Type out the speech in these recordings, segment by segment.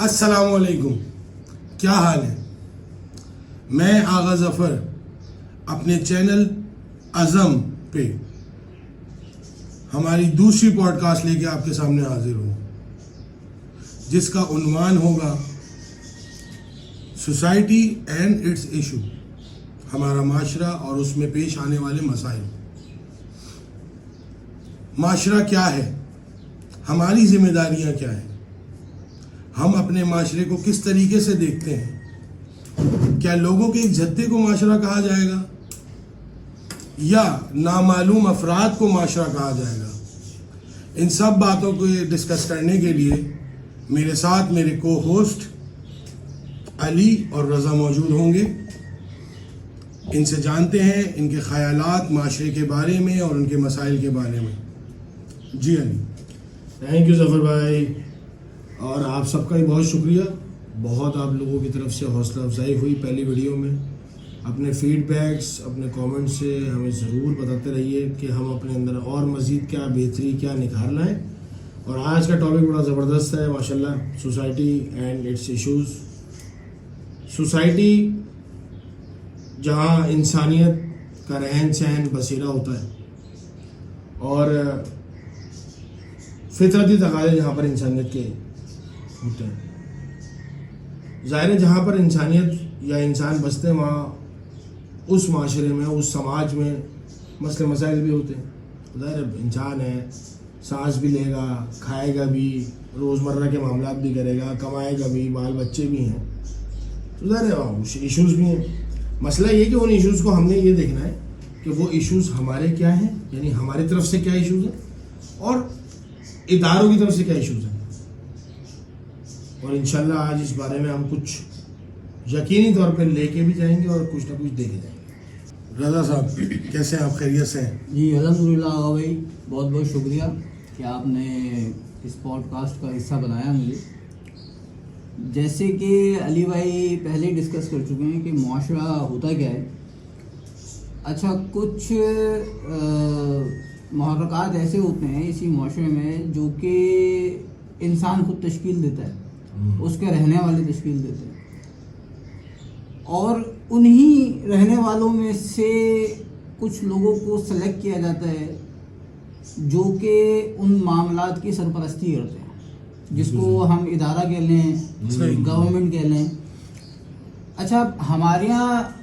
अस्सलामुअलैकुम, क्या हाल है। मैं आगा ज़फ़र अपने चैनल अज़म पे हमारी दूसरी पॉडकास्ट लेके आपके सामने हाजिर हूँ, जिसका उन्वान होगा सोसाइटी एंड इट्स इशू, हमारा माशरा और उसमें पेश आने वाले मसाइल। माशरा क्या है, हमारी जिम्मेदारियाँ क्या हैं, हम अपने माशरे को किस तरीके से देखते हैं। क्या लोगों के एक जत्थे को माशरा कहा जाएगा या नामालूम अफराद को माशरा कहा जाएगा। इन सब बातों को डिस्कस करने के लिए मेरे साथ मेरे को होस्ट अली और रज़ा मौजूद होंगे। इनसे जानते हैं इनके ख़यालात माशरे के बारे में और उनके मसाइल के बारे में। जी अली। थैंक यू ज़फ़र भाई, और आप सबका ही बहुत शुक्रिया। बहुत आप लोगों की तरफ से हौसला अफजाई हुई पहली वीडियो में। अपने फीडबैक्स, अपने कमेंट से हमें ज़रूर बताते रहिए कि हम अपने अंदर और मज़ीद क्या बेहतरी, क्या निखार लाएँ। और आज का टॉपिक बड़ा ज़बरदस्त है माशाल्लाह, society and it's issues. Society जहाँ इंसानियत का रहन सहन बसेरा होता है और फितरती तकाज़े जहाँ पर इंसानियत के होते हैं। ज़ाहिर है जहाँ पर इंसानियत या इंसान बसते हैं वहाँ उस माशरे में, उस समाज में मसले मसाइल भी होते हैं। ज़ाहिर है इंसान है, सांस भी लेगा, खाएगा भी, रोज़मर्रा के मामलात भी करेगा, कमाएगा भी, बाल बच्चे भी हैं, तो ज़ाहिर है वहाँ इश्यूज़ भी हैं। मसला ये कि उन इश्यूज़ को हमने ये देखना है कि वो इश्यूज़ हमारे क्या हैं, यानी हमारी तरफ से क्या इश्यूज़ हैं और इदारों की तरफ से क्या इश्यूज़ हैं। और इंशाल्लाह आज इस बारे में हम कुछ यकीनी तौर पर लेके भी जाएंगे और कुछ ना कुछ देखे जाएंगे। रज़ा साहब कैसे हैं आप, खैरियत से हैं? जी अल्हम्दुलिल्लाह आगा भाई, बहुत बहुत शुक्रिया कि आपने इस पॉडकास्ट का हिस्सा बनाया मुझे। जैसे कि अली भाई पहले डिस्कस कर चुके हैं कि मुआशरा होता क्या है। अच्छा, कुछ मुहर्रकात ऐसे होते हैं इसी मुआशरे में जो कि इंसान खुद तश्कील देता है, उसके रहने वाले तश्कील देते हैं, और उन्हीं रहने वालों में से कुछ लोगों को सेलेक्ट किया जाता है जो कि उन मामलात की सरपरस्ती करते हैं, जिसको हम इदारा कह लें, गवर्नमेंट कह लें। अच्छा, हमारे यहाँ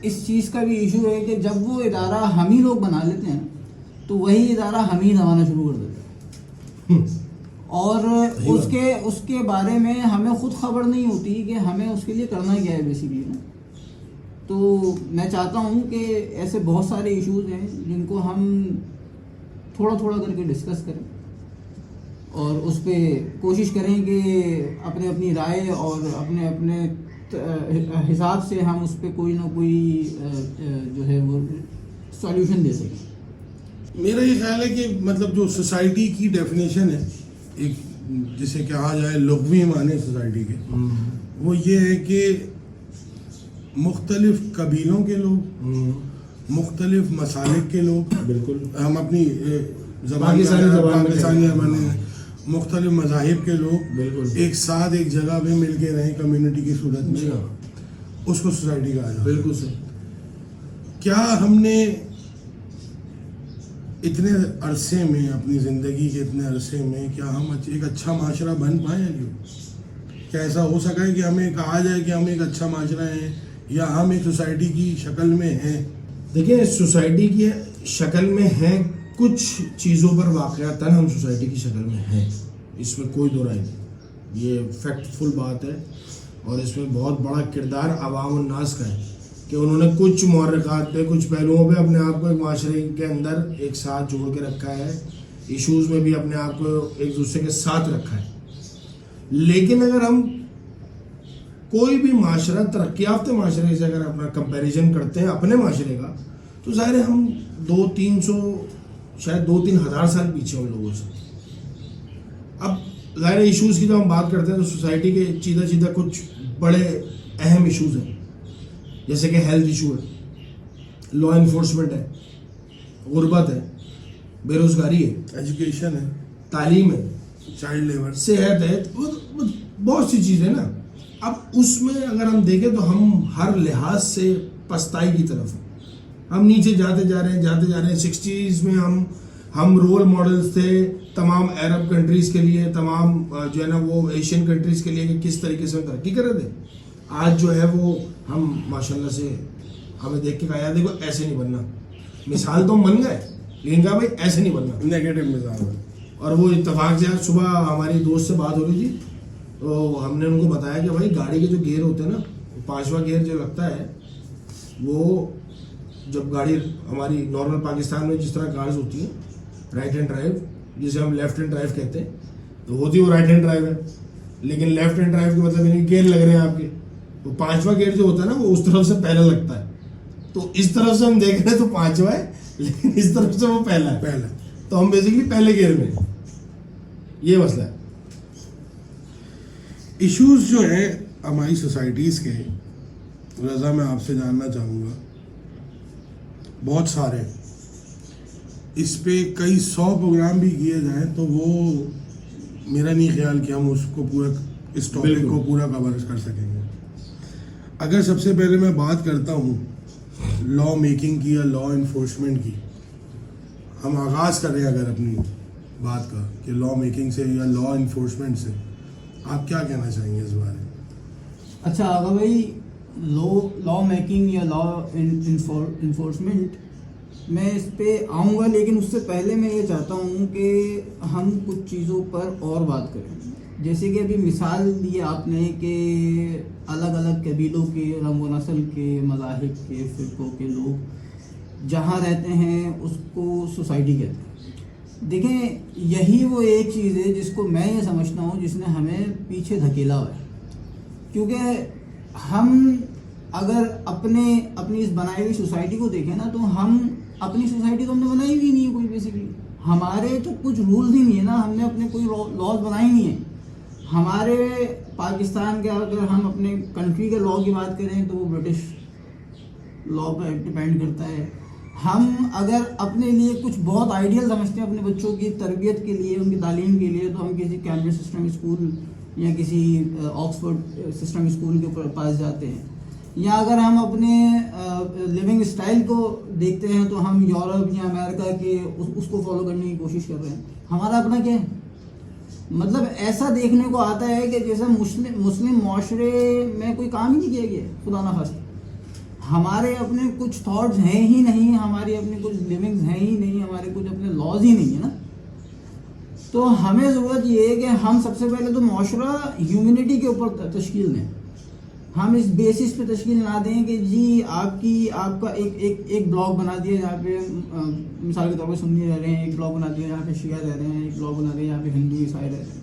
इस चीज़ का भी इशू है कि जब वो इदारा हम ही लोग बना लेते हैं तो वही इदारा हम ही दबाना शुरू कर देते हैं और उसके बारे में हमें खुद खबर नहीं होती कि हमें उसके लिए करना क्या है बेसिकली ना। तो मैं चाहता हूँ कि ऐसे बहुत सारे इश्यूज़ हैं जिनको हम थोड़ा थोड़ा करके डिस्कस करें और उस पर कोशिश करें कि अपने अपनी राय और अपने अपने हिसाब से हम उस पर कोई ना कोई जो है वो सॉल्यूशन दे सकें। मेरा ये ख्याल है कि मतलब जो सोसाइटी की डेफिनेशन है, एक जिसे कहा जाए लुग़वी माने सोसाइटी के, वो ये है कि मुख्तलिफ कबीलों के लोग, मुख्तलिफ मसालिक के लोग, बिल्कुल हम अपनी पाकिस्तानी ज़बान मुख्तलिफ मज़ाहिब के लोग बिल्कुल एक साथ एक जगह पे मिल के रहें कम्युनिटी की सूरत में, उसको सोसाइटी कहा जाए। बिल्कुल सही। क्या हमने इतने अरसे में, अपनी ज़िंदगी के इतने अरसे में, क्या हम एक अच्छा माशरा बन पाए हैं? क्या ऐसा हो सका है कि हमें कहा जाए कि हम एक अच्छा माशरा हैं या हम एक सोसाइटी की शक्ल में हैं? देखिए, सोसाइटी की शक्ल में हैं, कुछ चीज़ों पर वाक़यातन हम सोसाइटी की शक्ल में हैं, इसमें कोई दो राय नहीं, ये फैक्टफुल बात है। और इसमें बहुत बड़ा किरदार अवाम और नास का है कि उन्होंने कुछ मुहर्रिकात पे, कुछ पहलुओं पे अपने आप को एक माशरे के अंदर एक साथ जोड़ के रखा है, इश्यूज़ में भी अपने आप को एक दूसरे के साथ रखा है। लेकिन अगर हम कोई भी माशरा, तरक्की याफ्ता माशरे से अगर अपना कंपैरिजन करते हैं अपने माशरे का, तो ज़ाहिर है हम 200-300 शायद 2-3 हज़ार साल पीछे उन लोगों से। अब ज़ाहिर इश्यूज़ की जब हम बात करते हैं तो सोसाइटी के सीधा कुछ बड़े अहम इश्यूज़ हैं, जैसे कि हेल्थ इशू है, लॉ इन्फोर्समेंट है, गुर्बत है, बेरोज़गारी है, एजुकेशन है, तालीम है, चाइल्ड लेबर, सेहत है, बहुत सी चीज़ें ना। अब उसमें अगर हम देखें तो हम हर लिहाज से पछताई की तरफ हैं। हम नीचे जाते जा रहे हैं 60s में हम रोल मॉडल्स थे तमाम अरब कंट्रीज़ के लिए, तमाम जो है ना वो एशियन कंट्रीज़ के लिए कि किस तरीके से हम तरक्की कर रहे थे। आज जो है वो हम माशाल्लाह से हमें देख के कहा यार देखो ऐसे नहीं बनना, मिसाल तो हम बन गए लेकिन कहा भाई ऐसे नहीं बनना, नेगेटिव मिसाल है। और वो इत्तेफाक से आज सुबह हमारी दोस्त से बात हो रही थी तो हमने उनको बताया कि भाई गाड़ी के जो गियर होते हैं ना, 5वां गियर जो लगता है वो जब गाड़ी हमारी नॉर्मल पाकिस्तान में जिस तरह कार्स होती हैं राइट हैंड ड्राइव, जिसे हम लेफ्ट हैंड ड्राइव कहते हैं, तो होती वो राइट हैंड ड्राइव है, लेकिन लेफ्ट हैंड ड्राइव के मतलब यानी गियर लग रहे हैं आपके, तो 5वां गियर जो होता है ना वो उस तरफ से पहले लगता है। तो इस तरफ से हम देख रहे हैं तो 5वां है, लेकिन इस तरफ से वो पहला है, तो हम बेसिकली पहले गियर में हैं। ये मसला है। इश्यूज जो हैं हमारी सोसाइटीज़ के, रज़ा मैं आपसे जानना चाहूँगा, बहुत सारे, इस पे कई 100 प्रोग्राम भी किए जाएं तो वो मेरा नहीं ख्याल कि हम उसको पूरा, इस टॉपिक को पूरा कवर कर सकेंगे। अगर सबसे पहले मैं बात करता हूँ लॉ मेकिंग की या लॉ इन्फोर्समेंट की, हम आगाज़ करें अगर अपनी बात का कि लॉ मेकिंग से या लॉ इन्फोर्समेंट से, आप क्या कहना चाहेंगे इस बारे में? अच्छा आगा भाई, लॉ मेकिंग या लॉ इन्फोर्समेंट, मैं इस पे आऊँगा, लेकिन उससे पहले मैं ये चाहता हूँ कि हम कुछ चीज़ों पर और बात करें। जैसे कि अभी मिसाल दी आपने कि अलग अलग कबीलों के, रंग व नस्ल के, मज़ाहिब के, फ़िरक़ों के लोग जहाँ रहते हैं उसको सोसाइटी कहते हैं। देखें, यही वो एक चीज़ है जिसको मैं ये समझता हूँ जिसने हमें पीछे धकेला हुआ है। क्योंकि हम अगर अपनी इस बनाई हुई सोसाइटी को देखें ना, तो हम अपनी सोसाइटी तो हमने बनाई हुई नहीं है कोई, बेसिकली हमारे तो कुछ रूल्स ही नहीं है ना, हमने अपने कोई लॉज बनाए नहीं है। हमारे पाकिस्तान के, अगर हम अपने कंट्री के लॉ की बात करें तो वो ब्रिटिश लॉ पर डिपेंड करता है। हम अगर अपने लिए कुछ बहुत आइडियल समझते हैं अपने बच्चों की तरबियत के लिए, उनकी तालीम के लिए, तो हम किसी कैम्ब्रिज सिस्टम स्कूल या किसी ऑक्सफोर्ड सिस्टम स्कूल के पास जाते हैं। या अगर हम अपने लिविंग स्टाइल को देखते हैं तो हम यूरोप या अमेरिका के उसको फॉलो करने की कोशिश कर रहे हैं। हमारा अपना क्या है? मतलब ऐसा देखने को आता है कि जैसे मुस्लिम माशरे में कोई काम ही नहीं किया गया, खुदा ना खास्ता। हमारे अपने कुछ थॉट्स हैं ही नहीं, हमारी अपनी कुछ लिविंग्स हैं ही नहीं, हमारे कुछ अपने लॉज ही नहीं है ना। तो हमें ज़रूरत ये है कि हम सबसे पहले तो माशरा ह्यूमैनिटी के ऊपर तश्कील दें। हम इस बेसिस पे तश्कील ना दें कि जी आपका एक ब्लॉग बना दिया जहाँ पे मिसाल के तौर पे सुन्नी रह रहे हैं, एक ब्लॉग बना दिया जहाँ पे शिया रह रहे हैं, एक ब्लॉग बना दिया जहाँ पे हिंदू ईसाई रह रहे हैं।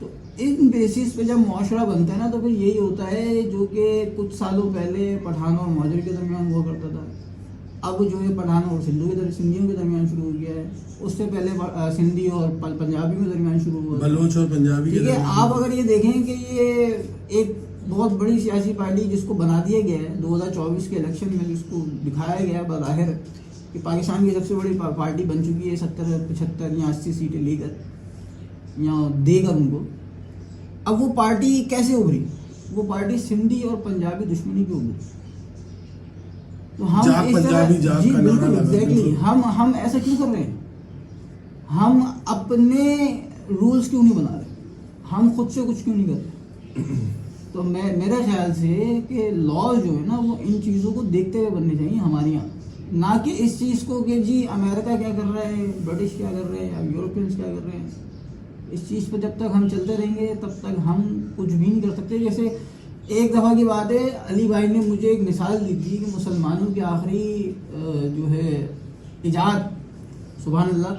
तो इन बेसिस पे जब माशरा बनता है ना, तो फिर यही होता है जो कि कुछ सालों पहले पठान और मुहाजिर के दरमियान हुआ करता था, अब जो है पठान और सिंधियों के दरमियान शुरू हो गया है। उससे पहले सिंधी और पंजाबी के दरमियान शुरू हुआ, बलोच और पंजाबी के ठीक है। आप अगर ये देखें कि ये एक बहुत बड़ी सियासी पार्टी जिसको बना दिया गया है 2024 के इलेक्शन में, जिसको दिखाया गया बज़ाहिर कि पाकिस्तान की सबसे बड़ी पार्टी बन चुकी है, 70, 75 या 80 सीटें लेकर या देकर उनको। अब वो पार्टी कैसे उभरी? वो पार्टी सिंधी और पंजाबी दुश्मनी की उभरी। तो हम इस तरह, जी बिल्कुल एग्जैक्टली, हम ऐसा क्यों कर रहे हैं? हम अपने रूल्स क्यों नहीं बना रहे? हम खुद से कुछ क्यों नहीं कर रहे? तो मेरे ख्याल से कि लॉ जो है ना, वो इन चीज़ों को देखते हुए बनने चाहिए हमारे यहाँ, ना कि इस चीज़ को कि जी अमेरिका क्या कर रहा है, ब्रिटिश क्या कर रहे हैं, या यूरोपियंस क्या कर रहे हैं। इस चीज़ पर जब तक हम चलते रहेंगे तब तक हम कुछ भी नहीं कर सकते। जैसे एक दफ़ा की बात है, अली भाई ने मुझे एक मिसाल दी थी कि मुसलमानों की आखिरी जो है इजाद, सुभान अल्लाह,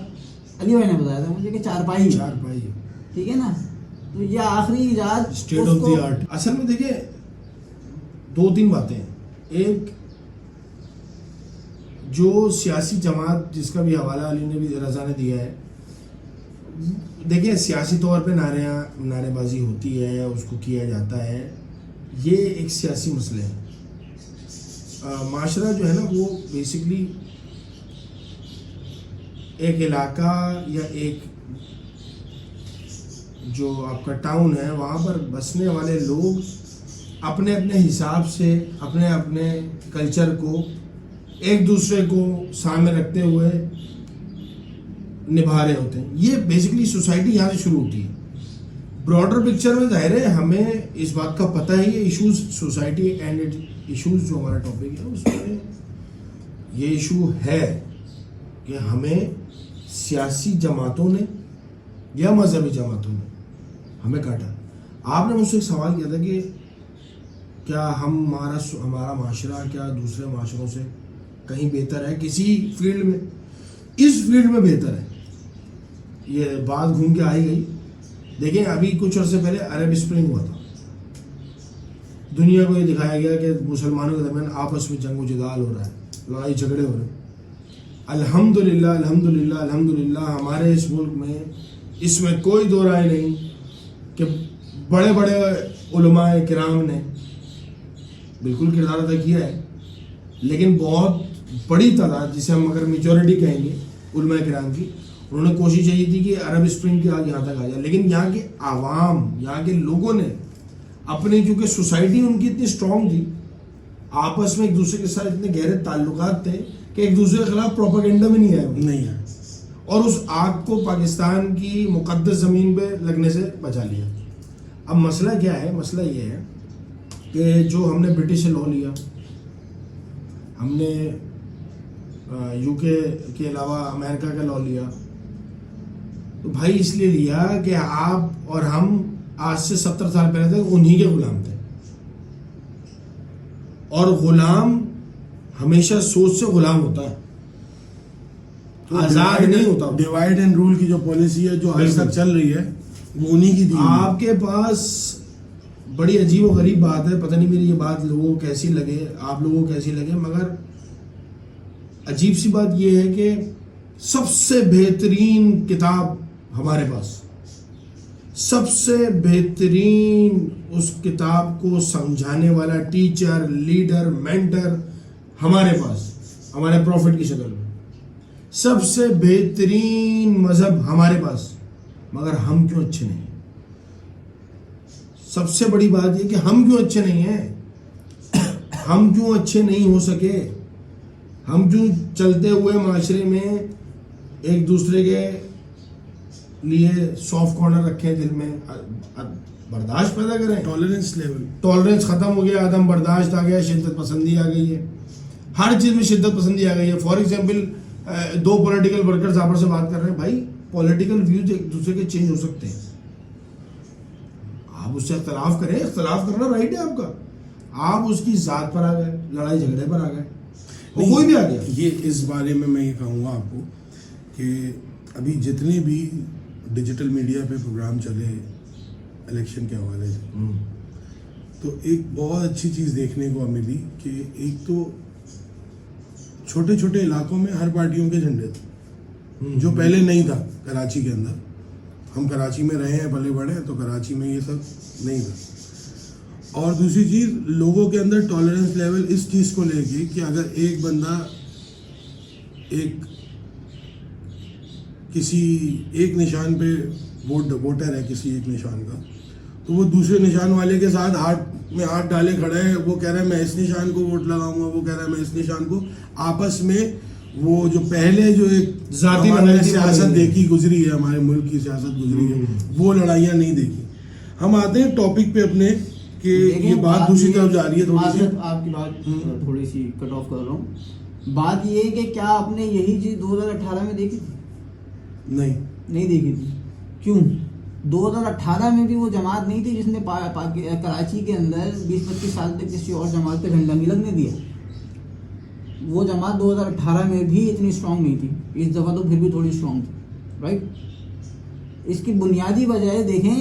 अली भाई ने बताया था मुझे कि चारपाई, ठीक है ना। तो ये आखिरी इजाद स्टेट ऑफ द आर्ट। असल में देखिए 2-3 बातें हैं। एक, जो सियासी जमात जिसका भी हवाला अली ने भी, रज़ा ने दिया है, देखिए सियासी तौर पे नारेबाजी होती है, उसको किया जाता है, ये एक सियासी मसले है। माशरा जो है ना वो बेसिकली एक इलाका या एक जो आपका टाउन है वहाँ पर बसने वाले लोग अपने अपने हिसाब से अपने अपने कल्चर को एक दूसरे को सामने रखते हुए निभा रहे होते हैं। ये बेसिकली सोसाइटी यहाँ से शुरू होती है। ब्रॉडर पिक्चर में जाहिर है हमें इस बात का पता है, ये इश्यूज सोसाइटी एंड इश्यूज जो हमारा टॉपिक है उसमें ये इशू है कि हमें सियासी जमातों ने या मजहबी जमातों ने हमें काटा। आपने मुझसे एक सवाल किया था कि क्या हमारा माशरा क्या दूसरे माशरों से कहीं बेहतर है किसी फील्ड में? इस फील्ड में बेहतर है। ये बात घूम के आई गई। देखिए अभी कुछ अर्से पहले अरब स्प्रिंग हुआ था। दुनिया को ये दिखाया गया कि मुसलमानों के दरमियान आपस में जंग जिदाल हो रहा है, लड़ाई झगड़े हो रहे हैं। अल्हम्दुलिल्लाह अल्हम्दुलिल्लाह अल्हम्दुलिल्लाह हमारे इस मुल्क में इसमें कोई दो राय नहीं कि बड़े बड़े उलमाए किराम ने बिल्कुल किरदार अदा किया है, लेकिन बहुत बड़ी तादाद जिसे हम अगर मेजॉरिटी कहेंगे उलमाए किराम की, उन्होंने कोशिश यही थी कि अरब स्प्रिंग की आग यहाँ तक आ जाए। लेकिन यहाँ के आवाम, यहाँ के लोगों ने अपनी, चूँकि सोसाइटी उनकी इतनी स्ट्रांग थी, आपस में एक दूसरे के साथ इतने गहरे ताल्लुकात थे कि एक दूसरे के खिलाफ प्रोपेगेंडा में नहीं आए और उस आग को पाकिस्तान की मुकद्दस ज़मीन पे लगने से बचा लिया। अब मसला क्या है? मसला ये है कि जो हमने ब्रिटिश से लॉ लिया, हमने यूके के अलावा अमेरिका का लॉ लिया, तो भाई इसलिए लिया कि आप और हम आज से 70 साल पहले तक उन्हीं के गुलाम थे, और गुलाम हमेशा सोच से गुलाम होता है, आजाद नहीं होता। डिवाइड एंड रूल की जो पॉलिसी है जो आज तक चल रही है वो उन्हीं की दी। आपके पास बड़ी अजीब और गरीब बात है, पता नहीं मेरी ये बात लोगों को कैसी लगे, आप लोगों को कैसी लगे, मगर अजीब सी बात ये है कि सबसे बेहतरीन किताब हमारे पास, सबसे बेहतरीन उस किताब को समझाने वाला टीचर, लीडर, मेंटर हमारे पास, हमारे प्रॉफिट की शक्ल में, सबसे बेहतरीन मजहब हमारे पास, मगर हम क्यों अच्छे नहीं? सबसे बड़ी बात यह कि हम क्यों अच्छे नहीं हैं? हम क्यों अच्छे नहीं हो सके? हम क्यों चलते हुए माशरे में एक दूसरे के लिए सॉफ्ट कॉर्नर रखें, दिल में बर्दाश्त पैदा करें? टॉलरेंस लेवल, टॉलरेंस खत्म हो गया, आदम बर्दाश्त आ गया, शिद्दत पसंदी आ गई है, हर चीज़ में शिद्दत पसंदी आ गई है। फॉर एग्जाम्पल, दो पॉलिटिकल वर्कर्स आपस से बात कर रहे हैं, भाई पॉलिटिकल व्यूज एक दूसरे के चेंज हो सकते हैं, आप उससे इख्तलाफ करें, इख्तलाफ करना राइट है आपका। आप उसकी जात पर आ गए, लड़ाई झगड़े पर आ गए, वो कोई भी आ गया। ये इस बारे में मैं ये कहूँगा आपको कि अभी जितने भी डिजिटल मीडिया पे प्रोग्राम चले इलेक्शन के हवाले से, तो एक बहुत अच्छी चीज़ देखने को मिली कि एक तो छोटे छोटे इलाकों में हर पार्टियों के झंडे थे, जो पहले नहीं था कराची के अंदर। हम कराची में रहे हैं, पले बढ़े हैं, तो कराची में ये सब नहीं था। और दूसरी चीज़, लोगों के अंदर टॉलरेंस लेवल इस चीज़ को लेके कि अगर एक बंदा किसी एक निशान पे वोटर है किसी एक निशान का, तो वो दूसरे निशान वाले के साथ हाथ में हाथ डाले खड़ा है, वो कह रहा है मैं इस निशान को वोट लगाऊंगा, वो कह रहा है मैं इस निशान को। आपस में वो जो पहले जो एक जाती सियासत देखी गुजरी है, हमारे मुल्क की सियासत गुजरी है, वो लड़ाइयाँ नहीं देखी। हम आते हैं टॉपिक पे अपने कि ये बात दूसरी तरफ जा रही है थोड़ी सी। आपकी बात थोड़ी सी कट ऑफ कर रहा हूँ। बात ये है कि क्या आपने यही चीज़ 2018 में देखी थी? नहीं देखी थी। क्यों? 2018 में भी वो जमात नहीं थी जिसने कराची के अंदर 20-25 साल तक किसी और जमात पे झंडा नहीं लगने दिया। वो जमात 2018 में भी इतनी स्ट्रांग नहीं थी, इस दफ़ा तो फिर भी थोड़ी स्ट्रांग थी, राइट। इसकी बुनियादी वजह देखें,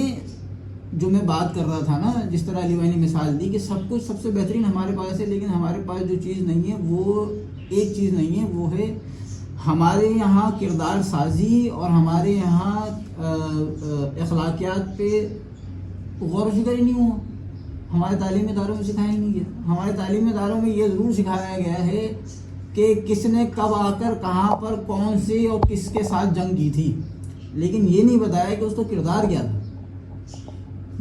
जो मैं बात कर रहा था ना, जिस तरह अली भाई ने मिसाल दी कि सब कुछ सबसे बेहतरीन हमारे पास है, लेकिन हमारे पास जो चीज़ नहीं है वो एक चीज़ नहीं है, वो है हमारे यहाँ किरदार साजी और हमारे यहाँ अखलाकियात पे गौर व फिक्र ही नहीं हुआ। हमारे तालीमी इदारों में सिखाया ही नहीं गया। हमारे तालीमी इदारों में ये ज़रूर सिखाया गया है कि किसने कब आकर कहाँ पर कौन से और किसके साथ जंग की थी, लेकिन ये नहीं बताया कि उसका किरदार क्या था।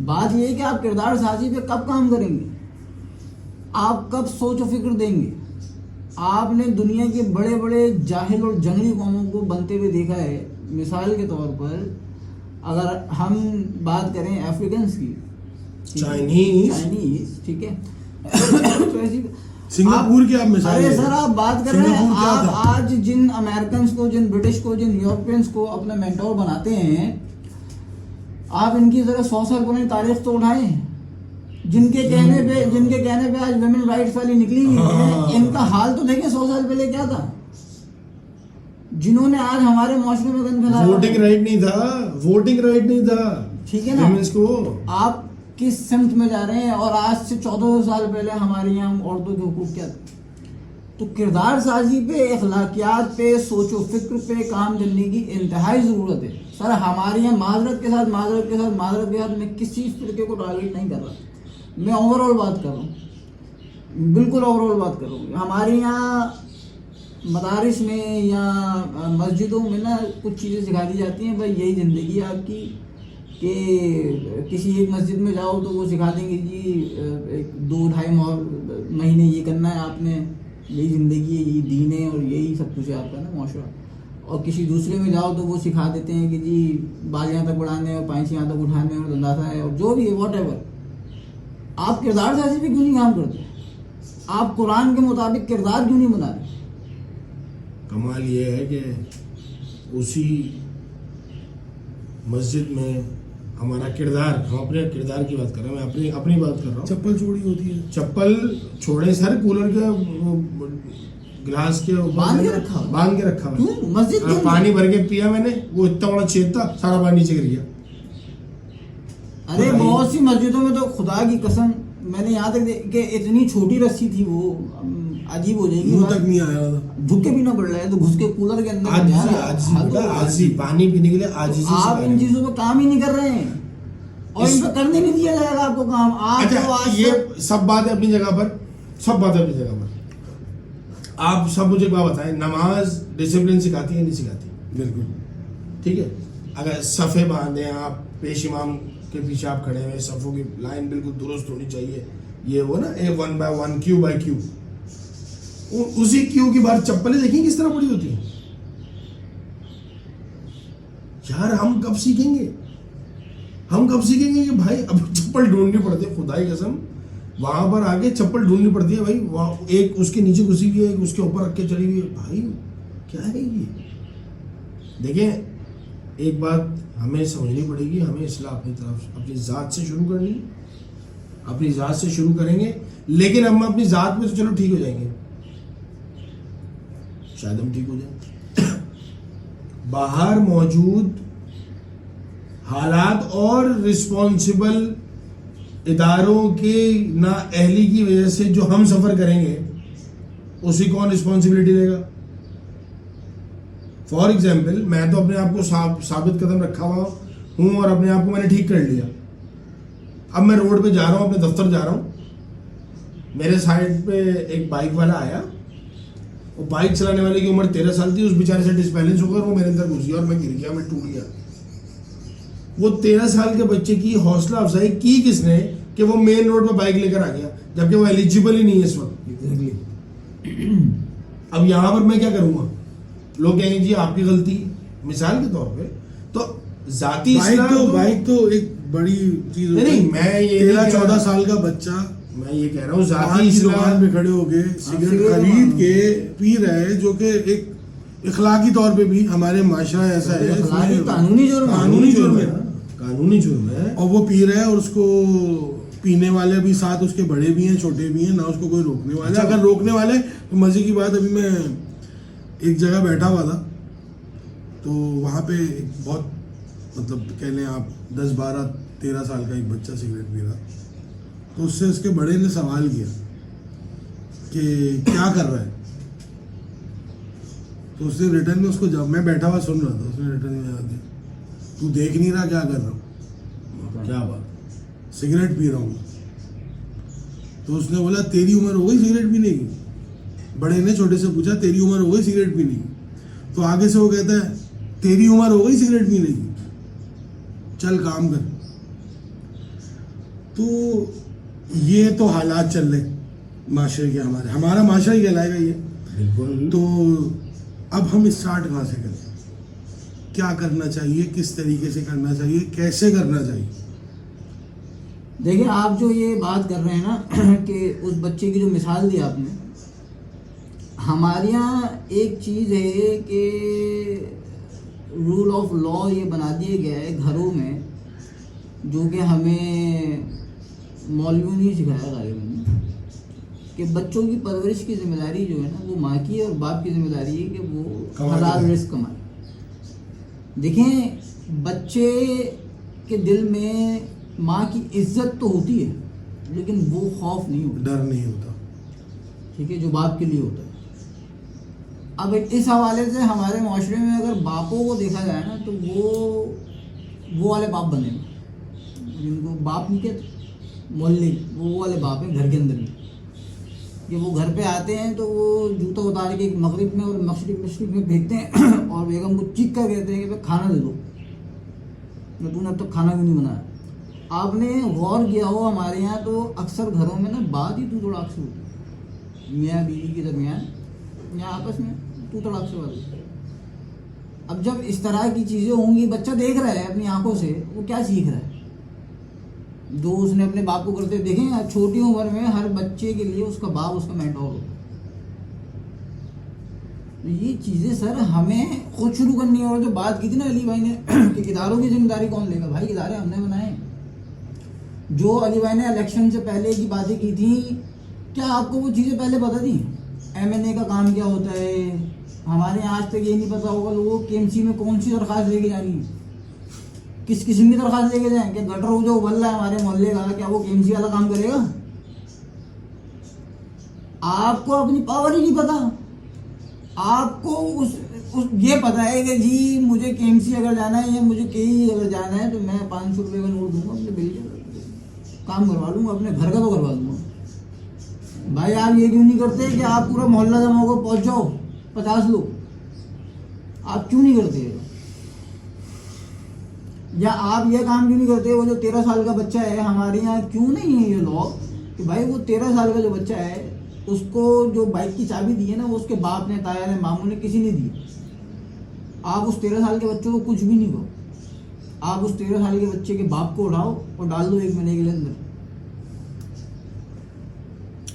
बात ये है कि आप किरदार साजी पे कब काम करेंगे, आप कब सोच व फिक्र देंगे। आपने दुनिया के बड़े बड़े जाहिल और जंगली कौमों को बनते हुए देखा है। मिसाल के तौर पर अगर हम बात करें अफ्रीकन्स की, चाइनीज, ठीक है तो ऐसी सिंगापुर की आप मिसाल अरे ले सर रहे हैं। आप बात कर रहे हैं, सिंगापुर क्या आप था? आज जिन अमेरिकन को, जिन ब्रिटिश को, जिन यूरोपियंस को अपने मेंटोर बनाते हैं, आप इनकी जरा 100 साल पुरानी तारीख तो उठाएं। जिनके कहने पे आज वुमेन राइट्स वाली निकली हुई है, इनका हाल तो देखें 100 साल पहले क्या था। जिन्होंने आज हमारे माशरे में गंद फैलाया, वोटिंग राइट नहीं था, ठीक है ना। Women's को आप किस सिमत में जा रहे हैं, और आज से 1400 साल पहले हमारे यहाँ औरतों के हुकूक क्या थे। तो किरदार साजी पे, अखलाकियात पे, सोचो फिक्र पे काम करने की इंतहाई ज़रूरत है। सर हमारे यहाँ माजरत के साथ मैं किसी फिरके को टारगेट नहीं कर रहा, मैं ओवरऑल बात कर रहा हूँ, बिल्कुल ओवरऑल बात कर रहा हूँ। हमारे यहाँ मदारिस में या मस्जिदों में ना कुछ चीज़ें सिखा दी जाती हैं, भाई यही ज़िंदगी है आपकी, कि किसी एक मस्जिद में जाओ तो वो सिखा देंगे जी 2-2.5 महीने ये करना है आपने, यही ज़िंदगी है, यही दीन है और यही सब कुछ है आपका ना माशरा। और किसी दूसरे में जाओ तो वो सिखा देते हैं कि जी बाल यहाँ तक बढ़ाने और पैंच यहाँ तक उठाने और दंदासा है और जो भी है वॉट एवर। आप किरदार साजी पे क्यों नहीं काम करते? आप कुरान के मुताबिक किरदार क्यों नहीं बना रहे? कमाल ये है कि उसी मस्जिद में हमारा किरदार, हम अपने किरदार की बात कर रहे हैं, मैं अपनी बात कर रहा हूँ। चप्पल चोरी होती है, चप्पल छोड़े सर, कूलर के ग्लास के ऊपर बांध के रखा हुआ। क्यों? मस्जिद के पानी भर के पिया मैंने, वो इतना बड़ा छेद था, सारा पानी नीचे गिर गया। अरे बहुत सी मस्जिदों में तो खुदा की कसम मैंने यहाँ तक कि इतनी छोटी रस्सी थी, वो अजीब हो जाएगी, मुंह तक नहीं आया था। झुक के पीना पड़ रहा है तो घुस के कूलर के अंदर आजी पानी पीने के लिए आजी तो आप इन चीजों पे काम ही नहीं कर रहे हैं और इन पे करने नहीं दिया जाएगा आपको काम। आप अच्छा, तो आज ये सब बात है अपनी जगह पर, सब बात है अपनी जगह पर। आप सब मुझे बात बताएं, नमाज डिसिप्लिन सिखाती है नहीं सिखाती? बिल्कुल ठीक है, अगर सफ़े बांधे आप, पेश इमाम के पीछे आप खड़े हुए, सफ़ों की लाइन बिल्कुल दुरुस्त होनी चाहिए, ये वो ना ए 1 by 1 क्यू बाय क्यू, उसी क्यू की बार चप्पलें देखिए किस तरह पड़ी होती हैं। यार हम कब सीखेंगे कि भाई अब चप्पल ढूंढनी पड़ती है, खुदाई कसम वहां पर आगे चप्पल ढूंढनी पड़ती है भाई, वहाँ एक उसके नीचे घुसी हुई है, एक उसके ऊपर रख के चली हुई है, भाई क्या है ये। देखिए एक बात हमें समझनी पड़ेगी, हमें इस्लाह अपनी तरफ अपनी ज़ात से शुरू करनी है, अपनी ज़ात से शुरू करेंगे, लेकिन हम अपनी ज़ात में तो चलो ठीक हो जाएंगे, शायद हम ठीक हो जाए। बाहर मौजूद हालात और रिस्पॉन्सिबल इदारों के नाअहली की वजह से जो हम सफ़र करेंगे उसी कौन रिस्पॉन्सिबिलिटी लेगा। फॉर एग्जाम्पल मैं तो अपने आप को साबित कदम रखा हुआ हूँ और अपने आप को मैंने ठीक कर लिया। अब मैं रोड पे जा रहा हूँ, अपने दफ्तर जा रहा हूँ, मेरे साइड पे एक बाइक वाला आया, वो बाइक चलाने वाले की उम्र 13 साल थी, उस बेचारे से डिसबैलेंस होकर वो मेरे अंदर घुस गया और मैं गिर गया, मैं टूट गया। वो 13 साल के बच्चे की हौसला अफजाई की किसने कि वो मेन रोड पे बाइक लेकर आ गया, जबकि वो एलिजिबल ही नहीं है इस वक्त। अब यहाँ पर मैं क्या करूँगा? लोग कहेंगे जी आपकी गलती, मिसाल के तौर पे। तो जाती बाइक तो एक बड़ी चीज नहीं, मैं ये 13-14 साल का बच्चा, मैं ये कह रहा हूँ जाती पान की दुकान पे खड़े होके सिगरेट खरीद के पी रहे हैं, जो कि एक इखलाकी तौर पे भी हमारे माशरा ऐसा है, कानूनी जुर्म है और वो पी रहे हैं और उसको पीने वाले भी साथ उसके बड़े भी हैं, छोटे भी हैं, ना उसको कोई रोकने वाला। अच्छा, अगर रोकने वाले तो मजे की बात, अभी मैं एक जगह बैठा हुआ था तो वहाँ पे एक बहुत मतलब कह लें आप 10-12-13 साल का एक बच्चा सिगरेट पी रहा, तो उससे उसके बड़े ने सवाल किया कि क्या कर रहा है, तो उसने रिटर्न में उसको, जब मैं बैठा हुआ सुन रहा था, उसने रिटर्न में जवाब दिया, तू देख नहीं रहा क्या कर रहा हूँ? क्या बात, सिगरेट पी रहा हूँ। तो उसने बोला तेरी उम्र हो गई सिगरेट पीने की? बड़े ने छोटे से पूछा तेरी उम्र हो गई सिगरेट पीने की? तो आगे से वो कहता है तेरी उम्र हो गई सिगरेट पीने की, चल काम कर। तो ये तो हालात चल रहे माशरे के, हमारा माशरा ही कहलाएगा ये। बिल्कुल। तो अब हम स्टार्ट कहाँ से करें, क्या करना चाहिए, किस तरीके से करना चाहिए, कैसे करना चाहिए? देखिए, आप जो ये बात कर रहे हैं ना कि उस बच्चे की जो मिसाल दी आपने, हमारे यहाँ एक चीज़ है कि रूल ऑफ लॉ ये बना दिया गया है घरों में, जो कि हमें मौलवियों ने सिखाया गालिबन, कि बच्चों की परवरिश की जिम्मेदारी जो है ना वो माँ की है, और बाप की जिम्मेदारी है कि वो हलाल रिस्क कमाए। देखें, बच्चे के दिल में माँ की इज्जत तो होती है, लेकिन वो खौफ नहीं होता, डर नहीं होता, ठीक है, जो बाप के लिए होता है। अब इस हवाले से हमारे माशरे में अगर बापों को देखा जाए ना, तो वो वाले बाप बनेंगे जिनको बाप नहीं कहते, मोहल्ले, वो वाले बाप हैं घर के अंदर ही, कि वो घर पे आते हैं तो वो जूता उतार के मगरिब में और मशरिक में फेंकते हैं और बेगम को चीख कर कहते हैं कि भाई खाना दे दो, तूने अब तक खाना क्यों नहीं बनाया। आपने गौर किया हो हमारे यहाँ तो अक्सर घरों में ना बात ही तू तोड़ा अक्सर होती है, मियाँ बीवी के दरमियान या आपस में तू तोड़ा अक्सर वाली। अब जब इस तरह की चीज़ें होंगी, बच्चा देख रहा है अपनी आंखों से, वो क्या सीख रहा है जो उसने अपने बाप को करते देखें। छोटी उम्र में हर बच्चे के लिए उसका बाप उसका मेंटोर होता है। तो ये चीज़ें सर हमें खुद शुरू करनी है। और जो बात की थी ना अली भाई ने कि इदारों की जिम्मेदारी कौन लेगा, भाई इदारे हमने बनाए। जो अली भाई ने इलेक्शन से पहले की बातें की थी, क्या आपको वो चीज़ें पहले पता थी? MNA का काम क्या होता है? हमारे यहाँ आज तक ये नहीं पता होगा लोगों को KMC में कौन सी दरख्वास्त लेके जानी है, किस किस्म की दरख्वास्त लेके जाएं। क्या गटर जो उबल रहा है हमारे मोहल्ले का, क्या वो KMC वाला काम करेगा? आपको अपनी पावर ही नहीं पता। आपको उस ये पता है कि जी मुझे KMC अगर जाना है या मुझे KE अगर जाना है तो मैं 500 रुपये का नोट दूंगा, अपने बिल काम करवा लूँगा, अपने घर का तो करवा दूंगा। भाई आप ये क्यों नहीं करते कि आप पूरा मोहल्ला जमा होकर पहुँच जाओ 50 लोग, आप क्यों नहीं करते? या आप ये काम क्यों नहीं करते? वो जो 13 साल का बच्चा है, हमारे यहाँ क्यों नहीं है ये लॉ कि भाई वो 13 साल का जो बच्चा है उसको जो बाइक की चाबी दी है ना वो उसके बाप ने, ताया ने, मामू ने, किसी ने दी। आप उस 13 साल के बच्चे को कुछ भी नहीं करो, आप उस 13 साल के बच्चे के बाप को उठाओ और डाल दो 1 महीने के लिए अंदर।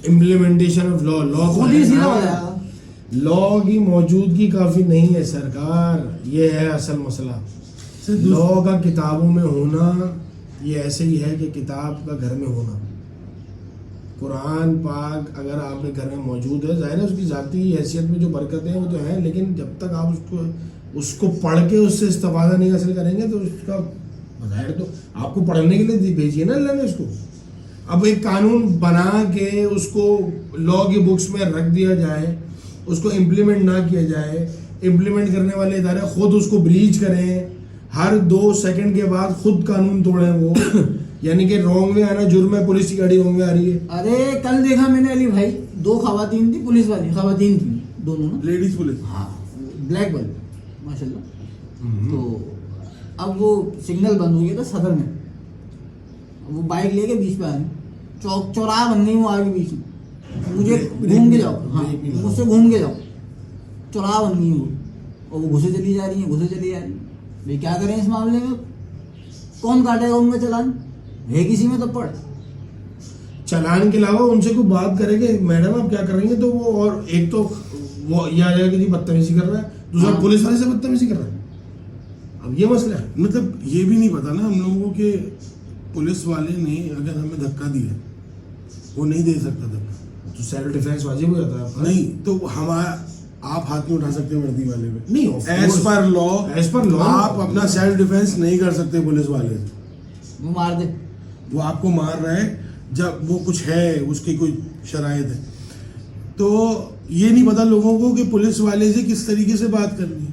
इम्प्लीमेंटेशन ऑफ लॉ खुद ही सीधा हो जाएगा। लॉ की मौजूदगी काफी नहीं है सरकार, ये है असल मसला। लॉ का किताबों में होना ये ऐसे ही है कि किताब का घर में होना। कुरान पाक अगर आपके घर में मौजूद है, जाहिर है उसकी ज़ाती हैसियत में जो बरकतें हैं वो तो हैं, लेकिन जब तक आप उसको पढ़ के उससे इस्तेफादा नहीं हासिल करेंगे तो उसका बज़ाहिर तो आपको पढ़ने के लिए भेजिए ना अल्लाह ने उसको। अब एक कानून बना के उसको लॉ की बुक्स में रख दिया जाए, उसको इम्प्लीमेंट ना किया जाए, इम्प्लीमेंट करने वाले इदारे खुद उसको ब्रीच करें, हर 2 सेकंड के बाद खुद कानून तोड़ें वो यानी कि रॉन्ग में आना जुर्म है, पुलिस की गाड़ी रॉन्ग में आ रही है। अरे कल देखा मैंने अली भाई, 2 खवातीन थी, पुलिस वाली खवातीन थी दोनों ना, लेडीज पुलिस, हाँ ब्लैक वाली माशाल्लाह। तो अब वो सिग्नल बंद हो गया था सदर में, वो बाइक लेके बीच पे आए, चौराहा बन गई वो आगे बीच में, मुझे घूम के जाओ, हाँ मुझसे घूम के जाओ, चौराहा बन गई वो, और वो घुसे चली जा रही है, घुसे चली जा रही है। भाई क्या करें इस मामले में? कौन काटेगा उनका चालान? है किसी में तो पड़ चालान के अलावा उनसे कोई बात करेंगे मैडम आप क्या कर रही हैं, तो वो और एक तो वो ये आ जाएगा कि जी बदतमीजी कर रहा है, दूसरा हाँ। पुलिस वाले से बदतमीजी कर रहा है। अब ये मसला है। मतलब ये भी नहीं पता ना हम लोगों के पुलिस वाले ने अगर हमें धक्का दिया, वो नहीं दे सकता धक्का, तो सेल्फ डिफेंस वाजिब हो जाता है आपका। नहीं तो हमारा आप हाथ नहीं उठा सकते वर्दी वाले पे, नहीं एज पर लॉ आप अपना सेल्फ डिफेंस नहीं कर सकते पुलिस वाले से, वो मार दे, वो आपको मार रहा है जब वो कुछ है, उसकी कोई शरायत है। तो ये नहीं पता लोगों को कि पुलिस वाले से किस तरीके से बात करनी है।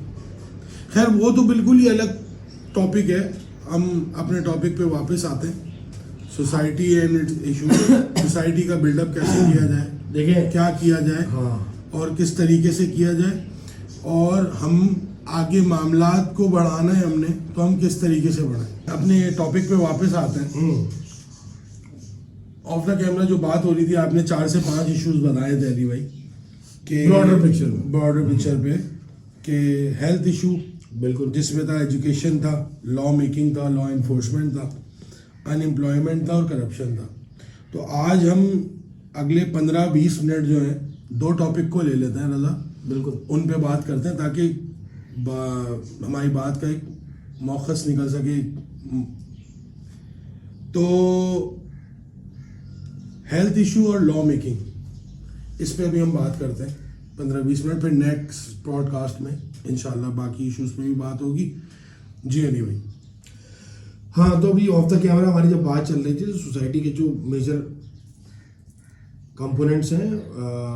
खैर वो तो बिल्कुल ही अलग टॉपिक है, हम अपने टॉपिक पे वापस आते हैं। Society and its issue, society का बिल्डअप कैसे किया जाए, देखिए क्या किया जाए, हाँ और किस तरीके से किया जाए, और हम आगे मामलात को बढ़ाना है हमने तो हम किस तरीके से बढ़ाएं। अपने टॉपिक पे वापस आते हैं। ऑफ द कैमरा जो बात हो रही थी, आपने 4 से 5 इश्यूज बताए थे अली भाई कि ब्रॉडर पिक्चर में, ब्रॉडर पिक्चर पे कि हेल्थ इशू बिल्कुल, जिसमें था एजुकेशन था, लॉ मेकिंग था, लॉ इन्फोर्समेंट था, अनएम्प्लॉयमेंट था और करप्शन था। तो आज हम अगले 15-20 मिनट जो है 2 टॉपिक को ले लेते हैं रजा, बिल्कुल उन पे बात करते हैं ताकि हमारी बात का एक मौखस निकल सके। तो हेल्थ इशू और लॉ मेकिंग, इस पे अभी हम बात करते हैं 15-20 मिनट, फिर नेक्स्ट पॉडकास्ट में इंशाल्लाह बाकी इश्यूज पे भी बात होगी। जी अली भाई। हाँ, तो अभी ऑफ द कैमरा हमारी जब बात चल रही थी तो सोसाइटी के जो मेजर कंपोनेंट्स हैं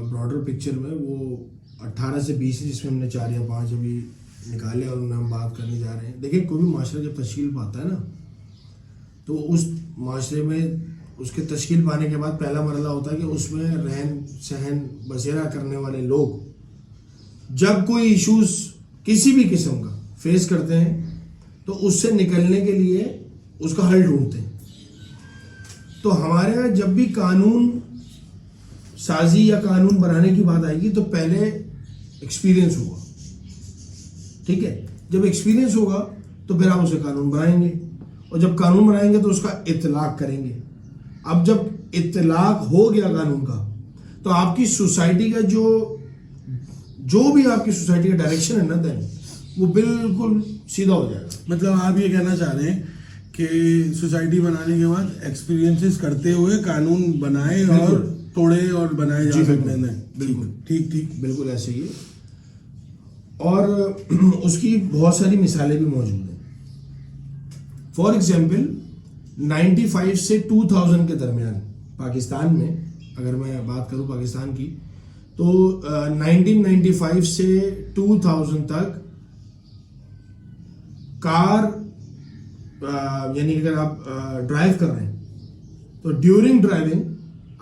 ब्रॉडर पिक्चर में, वो 18 से 20 है, जिसमें हमने 4 या 5 अभी निकाले और उन्हें हम बात करने जा रहे हैं। देखिए, कोई भी माशरा जब तश्कील पाता है ना, तो उस माशरे में उसके तश्कील पाने के बाद पहला मरला होता है कि उसमें रहन सहन बसेरा करने वाले लोग जब कोई इश्यूज किसी भी किस्म का फेस करते हैं तो उससे निकलने के लिए उसका हल ढूंढते हैं। तो हमारे यहाँ जब भी कानून साजी या कानून बनाने की बात आएगी तो पहले एक्सपीरियंस होगा, ठीक है। जब एक्सपीरियंस होगा तो फिर आप उसे कानून बनाएंगे, और जब कानून बनाएंगे तो उसका इत्तलाक करेंगे। अब जब इत्तलाक हो गया कानून का, तो आपकी सोसाइटी का जो भी आपकी सोसाइटी का डायरेक्शन है ना, देन वो बिल्कुल सीधा हो जाएगा। मतलब आप ये कहना चाह रहे हैं कि सोसाइटी बनाने के बाद एक्सपीरियंसेस करते हुए कानून बनाए और तोड़े और बनाए जा सकते हैं। बिल्कुल ठीक ठीक, बिल्कुल ऐसे ही है। और उसकी बहुत सारी मिसालें भी मौजूद हैं। फॉर एग्जाम्पल 95 से 2000 के दरमियान पाकिस्तान में, अगर मैं बात करूं पाकिस्तान की, तो 1995 से 2000 तक कार यानी अगर आप ड्राइव कर रहे हैं तो ड्यूरिंग ड्राइविंग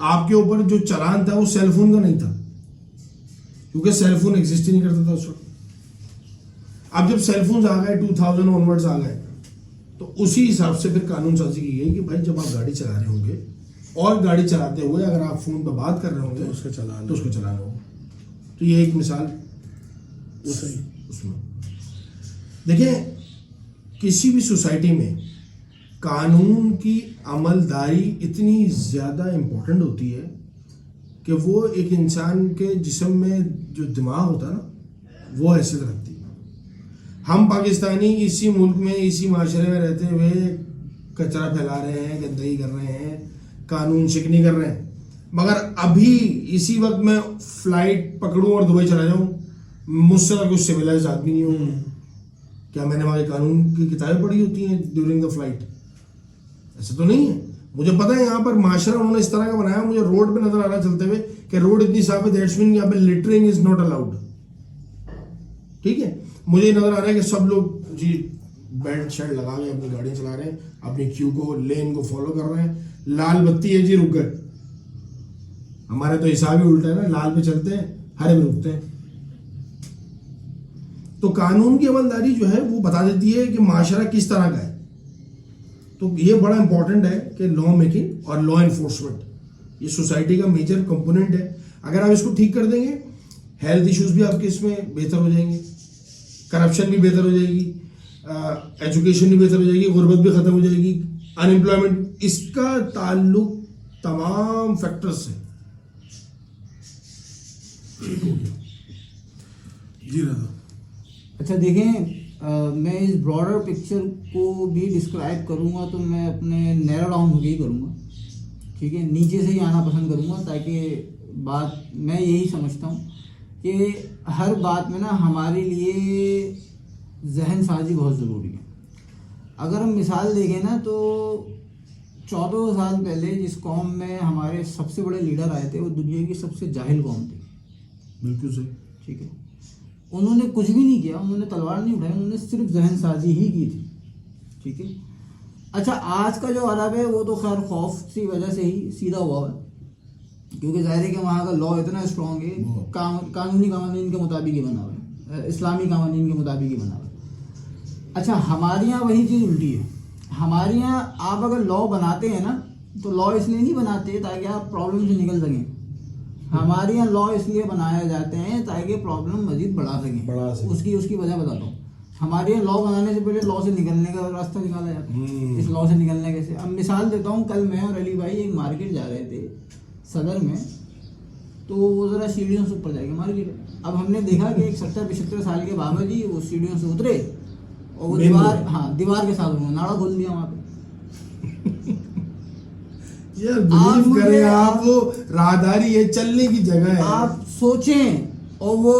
आपके ऊपर जो चालान था वो सेलफोन का नहीं था, क्योंकि सेलफोन एग्जिस्ट ही नहीं करता था उस वक्त। अब जब सेलफोन्स आ गए 2000 ऑनवर्ड्स आ गए, तो उसी हिसाब से फिर कानून साजी की गई कि भाई जब आप गाड़ी चला रहे होंगे और गाड़ी चलाते हुए अगर आप फोन पर बात कर रहे होंगे तो उसका चालान होगा। तो ये एक मिसाल सही। उसमें देखिए, किसी भी सोसाइटी में कानून की अमलदारी इतनी ज़्यादा इम्पोर्टेंट होती है कि वो एक इंसान के जिस्म में जो दिमाग होता है ना, वो हैसियत रखती है। हम पाकिस्तानी इसी मुल्क में, इसी माशरे में रहते हुए कचरा फैला रहे हैं, गंदगी कर रहे हैं, कानून शिकनी कर रहे हैं, मगर अभी इसी वक्त मैं फ्लाइट पकड़ूं और दुबई चला जाऊं, मुझसे अगर कुछ सिविलाइज आदमी नहीं हो, क्या मैंने वहाँ के कानून की किताबें पढ़ी होती हैं ड्यूरिंग द फ्लाइट? ऐसा तो नहीं है। मुझे पता है यहाँ पर माशरा उन्होंने इस तरह का बनाया, मुझे रोड पे नजर आ रहा चलते हुए कि रोड इतनी साफ है, दैट्स मीन यहाँ पे लिटरिंग इज नॉट अलाउड, ठीक है। मुझे नजर आ रहा है कि सब लोग जी बेल्ट शर्ट लगा के अपनी गाड़ियाँ चला रहे हैं, अपनी क्यू को, लेन को फॉलो कर रहे हैं, लाल बत्ती है जी रुक गए। हमारे तो हिसाब ही उल्टा है ना, लाल पे चलते हैं, हरे में रुकते हैं। तो कानून की अमलदारी जो है वो बता देती है कि माशरा किस तरह का है। तो ये बड़ा इंपॉर्टेंट है कि लॉ मेकिंग और लॉ एनफोर्समेंट ये सोसाइटी का मेजर कंपोनेंट है। अगर आप इसको ठीक कर देंगे, हेल्थ इश्यूज भी आपके इसमें बेहतर हो जाएंगे, करप्शन भी बेहतर हो जाएगी, एजुकेशन भी बेहतर हो जाएगी, गुर्बत भी खत्म हो जाएगी, अनएम्प्लॉयमेंट, इसका ताल्लुक तमाम फैक्टर्स से। जी रजा। अच्छा देखें, मैं इस ब्रॉडर पिक्चर को भी डिस्क्राइब करूँगा तो मैं अपने नैरो डाउन होकर ही करूँगा, ठीक है, नीचे से ही आना पसंद करूँगा, ताकि बात मैं यही समझता हूँ कि हर बात में ना हमारे लिए जहन साजी बहुत ज़रूरी है। अगर हम मिसाल देखें ना, तो 14 साल पहले जिस कौम में हमारे सबसे बड़े लीडर आए थे वो दुनिया की सबसे जाहिल कौम थी। बिल्कुल सही, ठीक है। उन्होंने कुछ भी नहीं किया, उन्होंने तलवार नहीं उठाई, उन्होंने सिर्फ जहन साजी ही की थी, ठीक है। अच्छा, आज का जो अरब है वो तो खैर खौफ की वजह से ही सीधा हुआ है, क्योंकि जाहिर है कि वहाँ का लॉ इतना स्ट्रॉन्ग है, कानूनी कवानीन के मुताबिक ही बना हुआ है, इस्लामी कवानीन के मुताबिक ही बना हुआ है। अच्छा, हमारे यहाँ वही चीज़ उल्टी है। हमारे यहाँ आप अगर लॉ बनाते हैं ना, तो लॉ इसलिए नहीं बनाते ताकि आप प्रॉब्लम से निकल सकें। हमारे यहाँ लॉ इसलिए बनाए जाते हैं ताकि प्रॉब्लम मजीद बढ़ा सकें। उसकी वजह बताता हूँ। हमारे यहाँ लॉ बनाने से पहले लॉ से निकलने का रास्ता निकाला जाता है। इस लॉ से निकलने कैसे, अब मिसाल देता हूँ। कल मैं और अली भाई एक मार्केट जा रहे थे सदर में, तो वो ज़रा सीढ़ियों से ऊपर जाएगी मार्केट। अब हमने देखा कि एक 70-75 साल के बाबा जी वो सीढ़ियों से उतरे और वो दीवार के साथ उन्होंने नाड़ा खोल दिया वहाँ पे। यार बिलीव करें आप, वो राहदारी है, चलने की जगह है। आप सोचें, और वो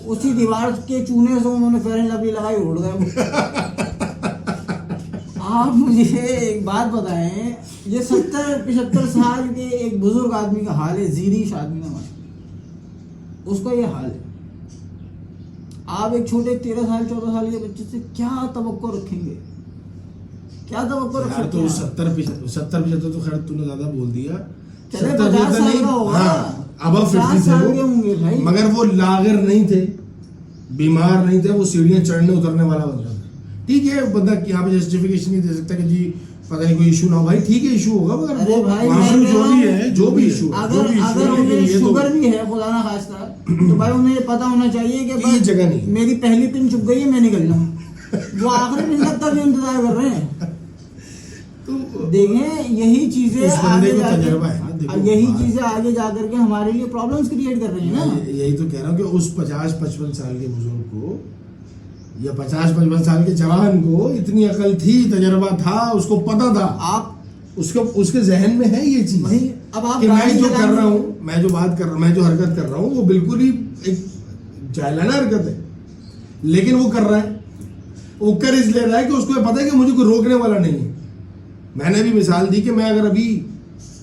उसी दीवार के चूने से उन्होंने फेयर एंड लवली लगाई, उड़ गए। आप मुझे एक बात बताएं, ये 70-75 साल के एक बुजुर्ग आदमी का हाल है, जीरीश आदमी का, उसका ये हाल है। आप एक छोटे 13 साल 14 साल के बच्चे से क्या तवक्को रखेंगे? क्या तवक्को रख सकते हैं? तो 70-75 तो खैर तूने ज्यादा बोल दिया। 50 साल का होगा, अब 50 साल के होंगे भाई। मगर वो लागर नहीं थे, बीमार नहीं थे, वो सीढ़ियां चढ़ने उतरने वाला बंदा था। ठीक है, बंदा यहाँ पे जस्टिफिकेशन नहीं दे सकता कि जी पता नहीं कोई इशू ना हो। भाई ठीक है, इशू होगा, मगर वो जो भी इशू, अगर उन्हें शुगर भी है खुदा ना खास्ता, तो भाई उन्हें पता होना चाहिए कि ये जगह नहीं, मेरी पहली पिन चुप गई है, मैं निकल जाऊँ। वो आखिरी पिन तक का भी इंतजार कर रहे हैं। तो देखें, यही चीजें आगे जाकर के हमारे लिए प्रॉब्लम्स क्रिएट कर रही है ना। यही तो कह रहा हूँ कि उस 50-55 साल के बुजुर्ग को या 50-55 साल के जवान को इतनी अकल थी, तजर्बा था, उसको पता था। आप उसके जहन में है ये चीज। अब आप कि मैं जो कर रहा हूँ, मैं जो बात कर रहा हूँ, मैं जो हरकत कर रहा हूँ, वो बिल्कुल ही एक जाहिलाना हरकत है, लेकिन वो कर रहा है। वो कर इसलिए रहा है कि उसको पता है कि मुझे कोई रोकने वाला नहीं है। मैंने भी मिसाल दी कि मैं अगर अभी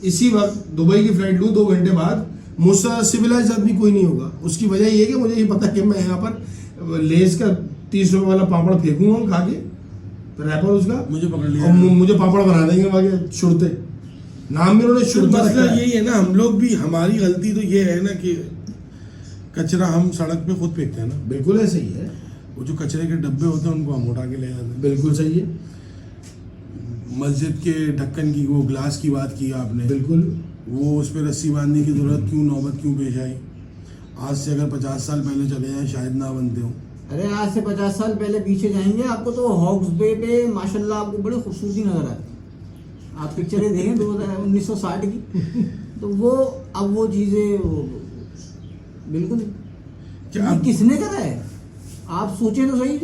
इसी वक्त दुबई की फ्लाइट लूँ, 2 घंटे बाद मुझसे सिविलाइज आदमी कोई नहीं होगा। उसकी वजह ये है कि मुझे ये पता है कि मैं यहाँ पर लेस का 30 रुपए वाला पापड़ फेंकूंगा खा के, तो रैपर उसका मुझे पकड़ लिया, और मुझे पापड़ बना देंगे वहाँ के शुरते। नाम भी उन्होंने शुरता रखा है। यही है ना, हम लोग भी, हमारी गलती तो ये है ना कि कचरा हम सड़क पे खुद फेंकते हैं ना। बिल्कुल ऐसे ही है। वो जो कचरे के डब्बे होते हैं उनको हम उठा के ले जाते हैं। बिल्कुल सही है। मस्जिद के ढक्कन की, वो ग्लास की बात की आपने, बिल्कुल। वो उस पर रस्सी बांधने की जरूरत क्यों, नौबत क्यों पेश आई? आज से अगर 50 साल पहले चले जाए शायद ना बनते हो। अरे आज से 50 साल पहले पीछे जाएंगे, आपको तो हॉक्स बे पे माशाल्लाह आपको बड़ी खूबसूरती नजर आती। आप पिक्चरें देखें 1960 की, तो वो अब वो चीजें बिल्कुल किसने करा है? आप सोचें तो सही।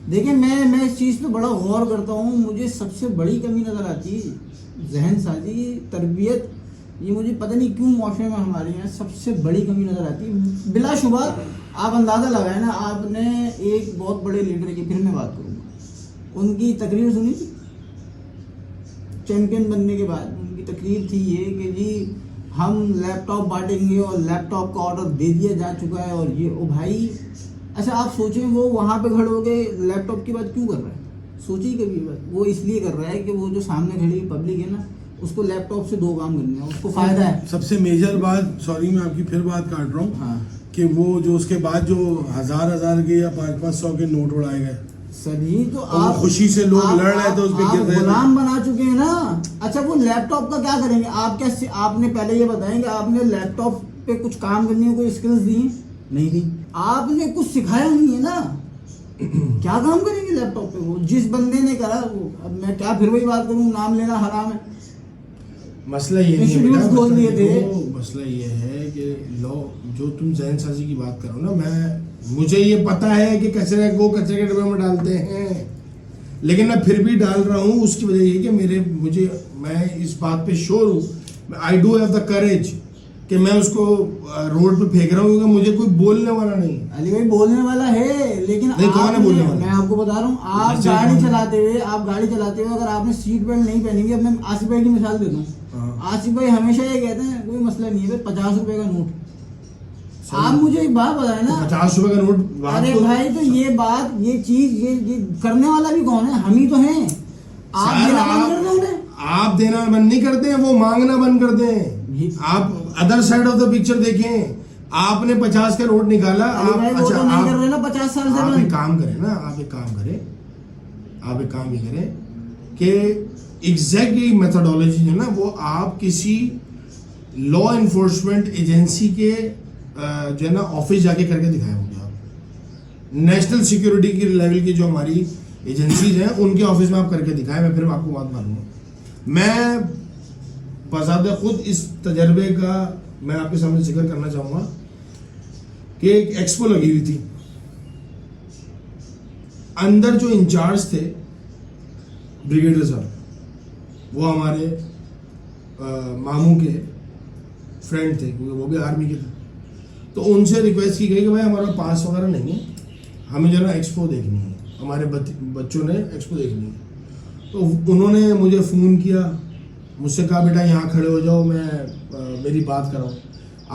देखें, मैं इस चीज़ पे बड़ा गौर करता हूँ। मुझे सबसे बड़ी कमी नज़र आती है जहन साजी, तरबियत। ये मुझे पता नहीं क्यों माशरे में हमारे यहाँ सबसे बड़ी कमी नज़र आती है। बिलाशुबा आप अंदाज़ा लगाए ना, आपने एक बहुत बड़े लीडर की, फिर मैं बात करूँगा, उनकी तकरीर सुनी थी चैंपियन बनने के बाद। उनकी तकरीर थी ये कि जी हम लैपटॉप बांटेंगे और लैपटॉप का ऑर्डर दे दिया जा चुका है, और ये ओ भाई। अच्छा आप सोचें, वो वहाँ पे खड़े हो गए लैपटॉप की बात क्यों कर रहा है? सोचिए कभी बात। वो इसलिए कर रहा है कि वो जो सामने खड़ी पब्लिक है ना, उसको लैपटॉप से 2 काम करने हैं, उसको फायदा है। सबसे मेजर बात, सॉरी मैं आपकी फिर बात काट रहा हूँ, हाँ, कि वो जो उसके बाद जो 1000 के या 500 के नोट उड़ाए गए सभी, तो आप खुशी से लोग लड़ रहे थे, उस पे गिर रहे थे, गुलाम बना चुके हैं ना। अच्छा वो लैपटॉप का क्या करेंगे? आप क्या, आपने पहले ये बताएं कि आपने लैपटॉप पे कुछ काम करने की कोई स्किल्स दी? नहीं दी। आपने कुछ सिखाया नहीं है ना। क्या काम करेंगे लैपटॉप पे? वो जिस बंदे ने करा वो, अब मैं क्या फिर वही बात करूं, नाम लेना हराम है। मसला ये नहीं है, खोल दिए थे। मसला ये है कि लॉ, जो तुम जहन साजी की बात करो ना, मुझे ये पता है कि कचरे को कचरे के डब्बे में डालते हैं, लेकिन मैं फिर भी डाल रहा हूँ। उसकी वजह ये कि मैं इस बात पे श्योर हूँ, I do have the courage कि मैं उसको रोड पे फेंक रहा हूँ, क्योंकि मुझे कोई बोलने वाला नहीं। अली भाई बोलने वाला है, लेकिन कौन है बोलने वाला? मैं आपको बता रहा हूँ, आप गाड़ी चलाते हुए अगर आपने सीट बेल्ट नहीं पहनेंगे, अब मैं आसिफ भाई की मिसाल दे दूँ। आसिफ भाई हमेशा ये कहते हैं कोई मसला नहीं है, 50 रुपए का नोट। आप मुझे एक बात बताए ना, 50 रुपए का नोट। अरे भाई तो ये बात, ये चीज, ये करने वाला भी कौन है? हम ही तो हैं। आप देना बंद कर दो उन्हें। आप देना बंद नहीं करते हैं, वो मांगना बंद कर दें। आप other side of the picture देखें, आपने 50 का नोट निकाला। आप अच्छा नहीं कर रहे ना 50 साल से। आप एक काम करें ना, आप एक काम ये करें कि एग्जैक्ट यही मेथोडोलॉजी है ना, वो आप किसी लॉ इन्फोर्समेंट एजेंसी के जो है ना ऑफिस जाके करके दिखाए होंगे आप। नेशनल सिक्योरिटी की लेवल की जो हमारी एजेंसीज हैं उनके ऑफिस में आप करके दिखाएं, मैं फिर आपको बात मानूंगा। मैं बज़ाते खुद इस तजर्बे का मैं आपके सामने जिक्र करना चाहूँगा कि एक एक्सपो लगी हुई थी, अंदर जो इंचार्ज थे ब्रिगेडियर साहब, वो हमारे मामू के फ्रेंड थे क्योंकि वो भी आर्मी के थे। तो उनसे रिक्वेस्ट की गई कि भाई हमारा पास वगैरह नहीं है, हमें जो है ना एक्सपो देखनी है, हमारे बच्चों ने एक्सपो देखनी है। तो उन्होंने मुझे फ़ोन किया, मुझसे कहा बेटा यहाँ खड़े हो जाओ, मैं मेरी बात कराऊँ।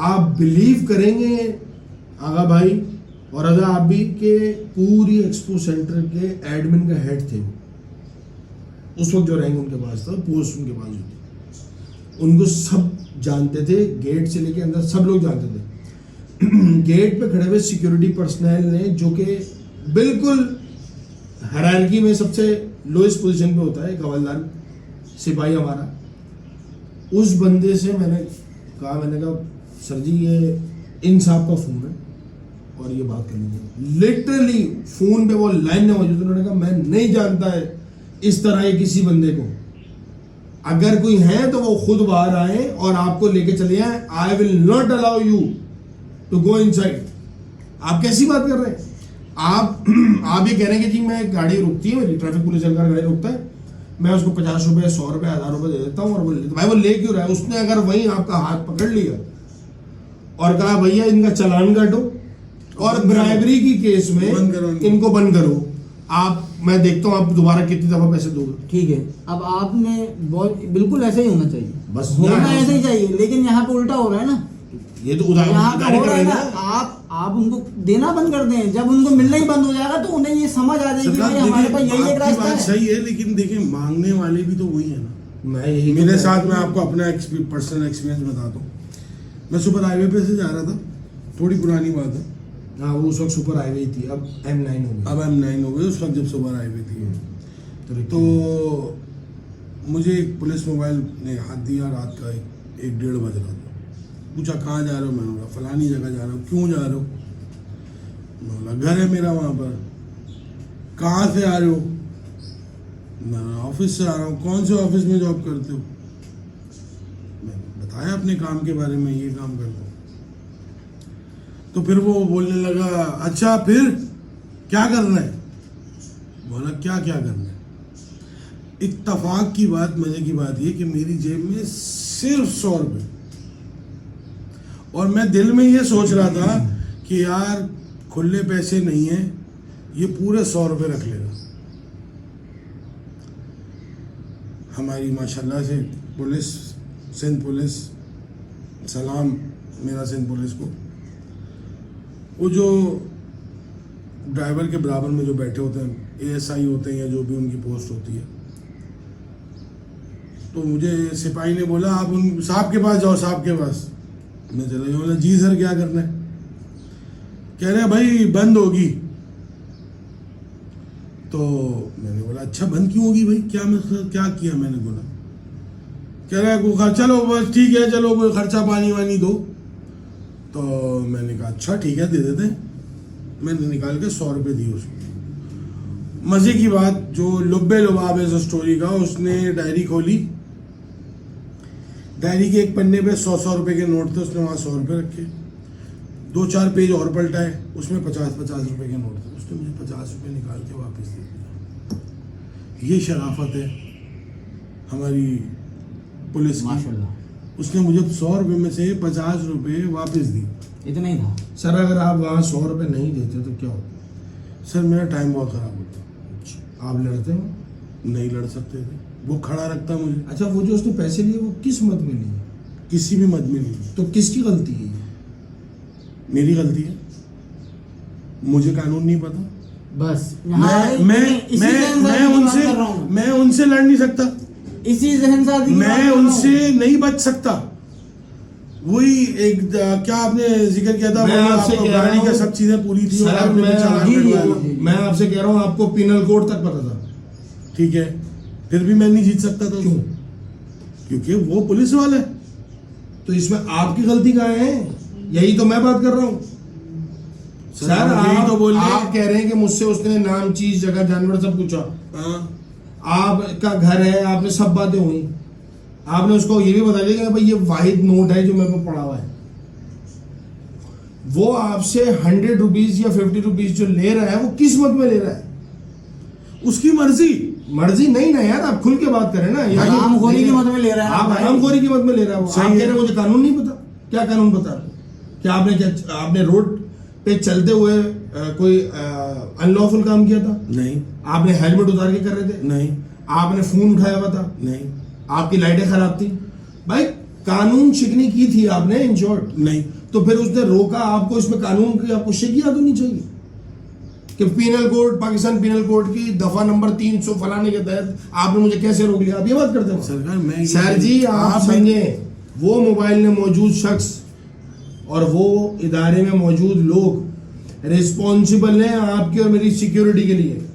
आप बिलीव करेंगे आगा भाई और अगर आप भी के पूरी एक्सपो सेंटर के एडमिन का हेड थे वो, उस वक्त जो रैंक उनके पास था, पोस्ट उनके पास जो थी, उनको सब जानते थे, गेट से लेके अंदर सब लोग जानते थे। गेट पे खड़े हुए सिक्योरिटी पर्सनल ने, जो कि बिल्कुल हायरार्की में सबसे लोएस्ट पोजीशन पे होता है, एक हवलदार सिपाही हमारा, उस बंदे से मैंने कहा सर जी ये इन साहब का फ़ोन है और ये बात कर लीजिए। लिटरली फ़ोन पे वो लाइन में मौजूद, उन्होंने कहा मैं नहीं जानता है इस तरह के किसी बंदे को, अगर कोई है तो वो खुद बाहर आए और आपको लेके चले आए। I will not allow you to go inside. आप कैसी बात कर रहे हैं? आप ये कह रहे हैं कि जी मैं गाड़ी रुकती है, मेरी ट्रैफिक पुलिस चलकर गाड़ी रुकता है, मैं उसको 50 रुपये 100 रुपये 1000 रुपये दे देता हूँ और वो भाई वो ले क्यों रहा है? उसने अगर वहीं आपका हाथ पकड़ लिया और कहा भैया इनका चालान काटो और ब्राइबरी की केस में इनको बंद करो, आप मैं देखता हूँ आप दोबारा कितनी दफा पैसे दोगे। ठीक है, अब आपने बिल्कुल ऐसे ही होना चाहिए, बस होना ऐसे ही चाहिए, लेकिन यहाँ पे उल्टा हो रहा है ना। ये तो यहाँ पे हो रहा है ना, उदाहरण आप उनको देना बंद कर दें, जब उनको मिलना ही बंद हो जाएगा तो उन्हें ये समझ आ जाएगी कि हमारे पास यही एक रास्ता है। सही है, लेकिन देखिए मांगने वाले भी तो वही है ना। मैं यही मेरे साथ मैं आपको अपना पर्सनल एक्सपीरियंस बताता हूँ। मैं सुपर हाईवे पे से जा रहा था, थोड़ी पुरानी बात है। हाँ, वो उस वक्त सुपर हाईवे थी, अब M9 हो गई। अब M9 हो गई, उस वक्त जब सुपर हाईवे थी। तो मुझे एक पुलिस मोबाइल ने हाथ दिया, रात का 1-1:30 बज रहा था। पूछा कहाँ जा रहे हो? मैंने बोला फलानी जगह जा रहा हूँ। क्यों जा रहे हो? मैं बोला घर है मेरा वहाँ पर। कहाँ से आ रहे हो? मैं ऑफिस से आ रहा हूँ। कौन से ऑफिस में जॉब करते हो? मैंने बताया अपने काम के बारे में, ये काम करता हूँ। तो फिर वो बोलने लगा अच्छा फिर क्या करना है? बोला क्या करना है? इत्तफाक की बात, मजे की बात ये कि मेरी जेब में सिर्फ 100 रुपये, और मैं दिल में ये सोच रहा था कि यार खुले पैसे नहीं है, ये पूरे 100 रुपये रख लेगा। हमारी माशाल्लाह से पुलिस, सिंध पुलिस, सलाम मेरा सिंध पुलिस को, वो जो ड्राइवर के बराबर में जो बैठे होते हैं, ASI होते हैं या जो भी उनकी पोस्ट होती है, तो मुझे सिपाही ने बोला आप उन साहब के पास जाओ, साहब के पास। मैं चला गया, बोला जी सर क्या करना है? कह रहे भाई बंद होगी। तो मैंने बोला अच्छा बंद क्यों होगी भाई, क्या मतलब क्या किया मैंने? बोला कह रहा है चलो बस ठीक है, चलो कोई खर्चा पानी वानी दो। तो मैंने कहा अच्छा ठीक है दे देते हैं। मैंने निकाल के 100 रुपये दिए उसको। मज़े की बात, जो लुब्बे लुबाब है इस स्टोरी का, उसने डायरी खोली, डायरी के एक पन्ने पे 100 रुपये के नोट थे, उसने वहाँ 100 रुपये रखे। 2-4 पेज और पलटाए, उसमें 50 रुपये के नोट थे, उसने मुझे 50 रुपये निकाल के वापस दे दिया। ये शराफत है हमारी पुलिस की। माशाल्लाह, उसने मुझे 100 रुपये में से 50 रुपये वापस दी। इतना ही था सर, अगर आप वहाँ 100 रुपये नहीं देते तो क्या होता? सर मेरा टाइम बहुत ख़राब होता। आप लड़ते हो? नहीं लड़ सकते थे, वो खड़ा रखता मुझे। अच्छा, वो जो उसने पैसे लिए वो किस मत में लिए? किसी भी मद में नहीं। तो किसकी गलती है? मेरी गलती है, मुझे कानून नहीं पता। बस मैं उनसे लड़ नहीं सकता, इसी जहन साथी मैं उनसे नहीं बच सकता। वही एक क्या आपने जिक्र किया था, मैं आपसे कह रहा गाड़ी हूं, का सब चीजें पूरी थी। सर, और आपने चालान कटवाया। मैं आपसे कह रहा हूँ आपको पिनल कोड तक पता था। ठीक है, फिर भी मैं नहीं जीत सकता था। क्यों? क्योंकि वो पुलिस वाला है। तो इसमें आपकी गलती कहाँ है? यही तो मैं बात कर रहा हूँ सर। यही तो बोल रहे हैं। आप कह रहे हैं कि मुझसे उसने नाम, चीज, जगह, जानवर सब पूछा, हाँ, आपका घर है, आपने सब बातें हुई, आपने उसको ये भी बता दिया कि भाई ये वाहिद नोट है जो मेरे को पड़ा हुआ है। वो आपसे 100 रुपीज या 50 रुपीज जो ले रहा है वो किस मत में ले रहा है? उसकी मर्जी। मर्जी नहीं ना यार, आप खुल के बात करें ना। या हरामखोरी की मत में ले रहा है। आप हरामखोरी की मत में ले रहा है वो। सही आप है। कह रहे हैं मुझे कानून नहीं पता। क्या कानून पता आपको? क्या आपने रोड पे चलते हुए कोई अनलॉफुल काम किया था? नहीं। आपने हेलमेट उतार के कर रहे थे? नहीं। आपने फोन उठाया हुआ था? नहीं। आपकी लाइटें खराब थी? भाई कानून शिकनी की थी आपने, इन शॉर्ट। नहीं। तो फिर उसने रोका आपको, इसमें कानून की आपको शिक याद होनी चाहिए कि penal code, Pakistan penal code की दफा नंबर 300 फलाने के तहत आपने मुझे कैसे रोक लिया? आप ये बात करते हो सरकार, मैं सर जी, आप समझे, वो मोबाइल में मौजूद शख्स और वो इदारे में मौजूद लोग रिस्पॉन्सिबल हैं आपकी और मेरी सिक्योरिटी के लिए।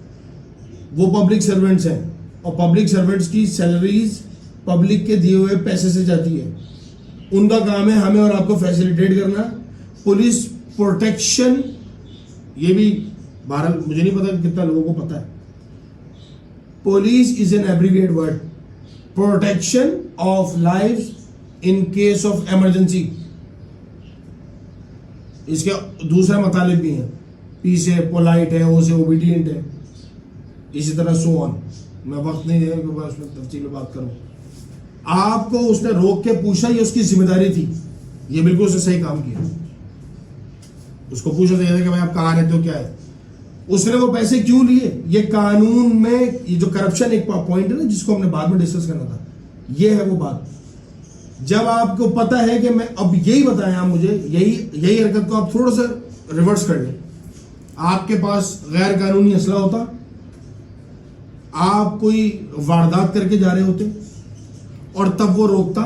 वो पब्लिक सर्वेंट्स हैं और पब्लिक सर्वेंट्स की सैलरीज पब्लिक के दिए हुए पैसे से जाती है। उनका काम है हमें और आपको फैसिलिटेट करना। पुलिस प्रोटेक्शन, ये भी भारत, मुझे नहीं पता कितना लोगों को पता है, police is an abbreviate word, protection of life in case of emergency. इसके दूसरे मतलब भी हैं, पी से पोलाइट है, ओ से ओबीडियंट है, इसी तरह सो ऑन। मैं वक्त नहीं है कि मैं उसमें तफसील में बात करूं। आपको उसने रोक के पूछा, ये उसकी जिम्मेदारी थी, ये बिल्कुल उसने सही काम किया। उसको पूछा चाहिए था कि भाई आप कहाँ रहते हो, क्या है। उसने वो पैसे क्यों लिए? ये कानून में ये जो करप्शन एक पॉइंट है ना, जिसको हमने बाद में डिस्कस करना था, ये है वो बात। जब आपको पता है कि मैं अब यही बताएं आप मुझे, यही हरकत को आप थोड़ा सा रिवर्स कर लें। आपके पास गैर कानूनी असला होता, आप कोई वारदात करके जा रहे होते और तब वो रोकता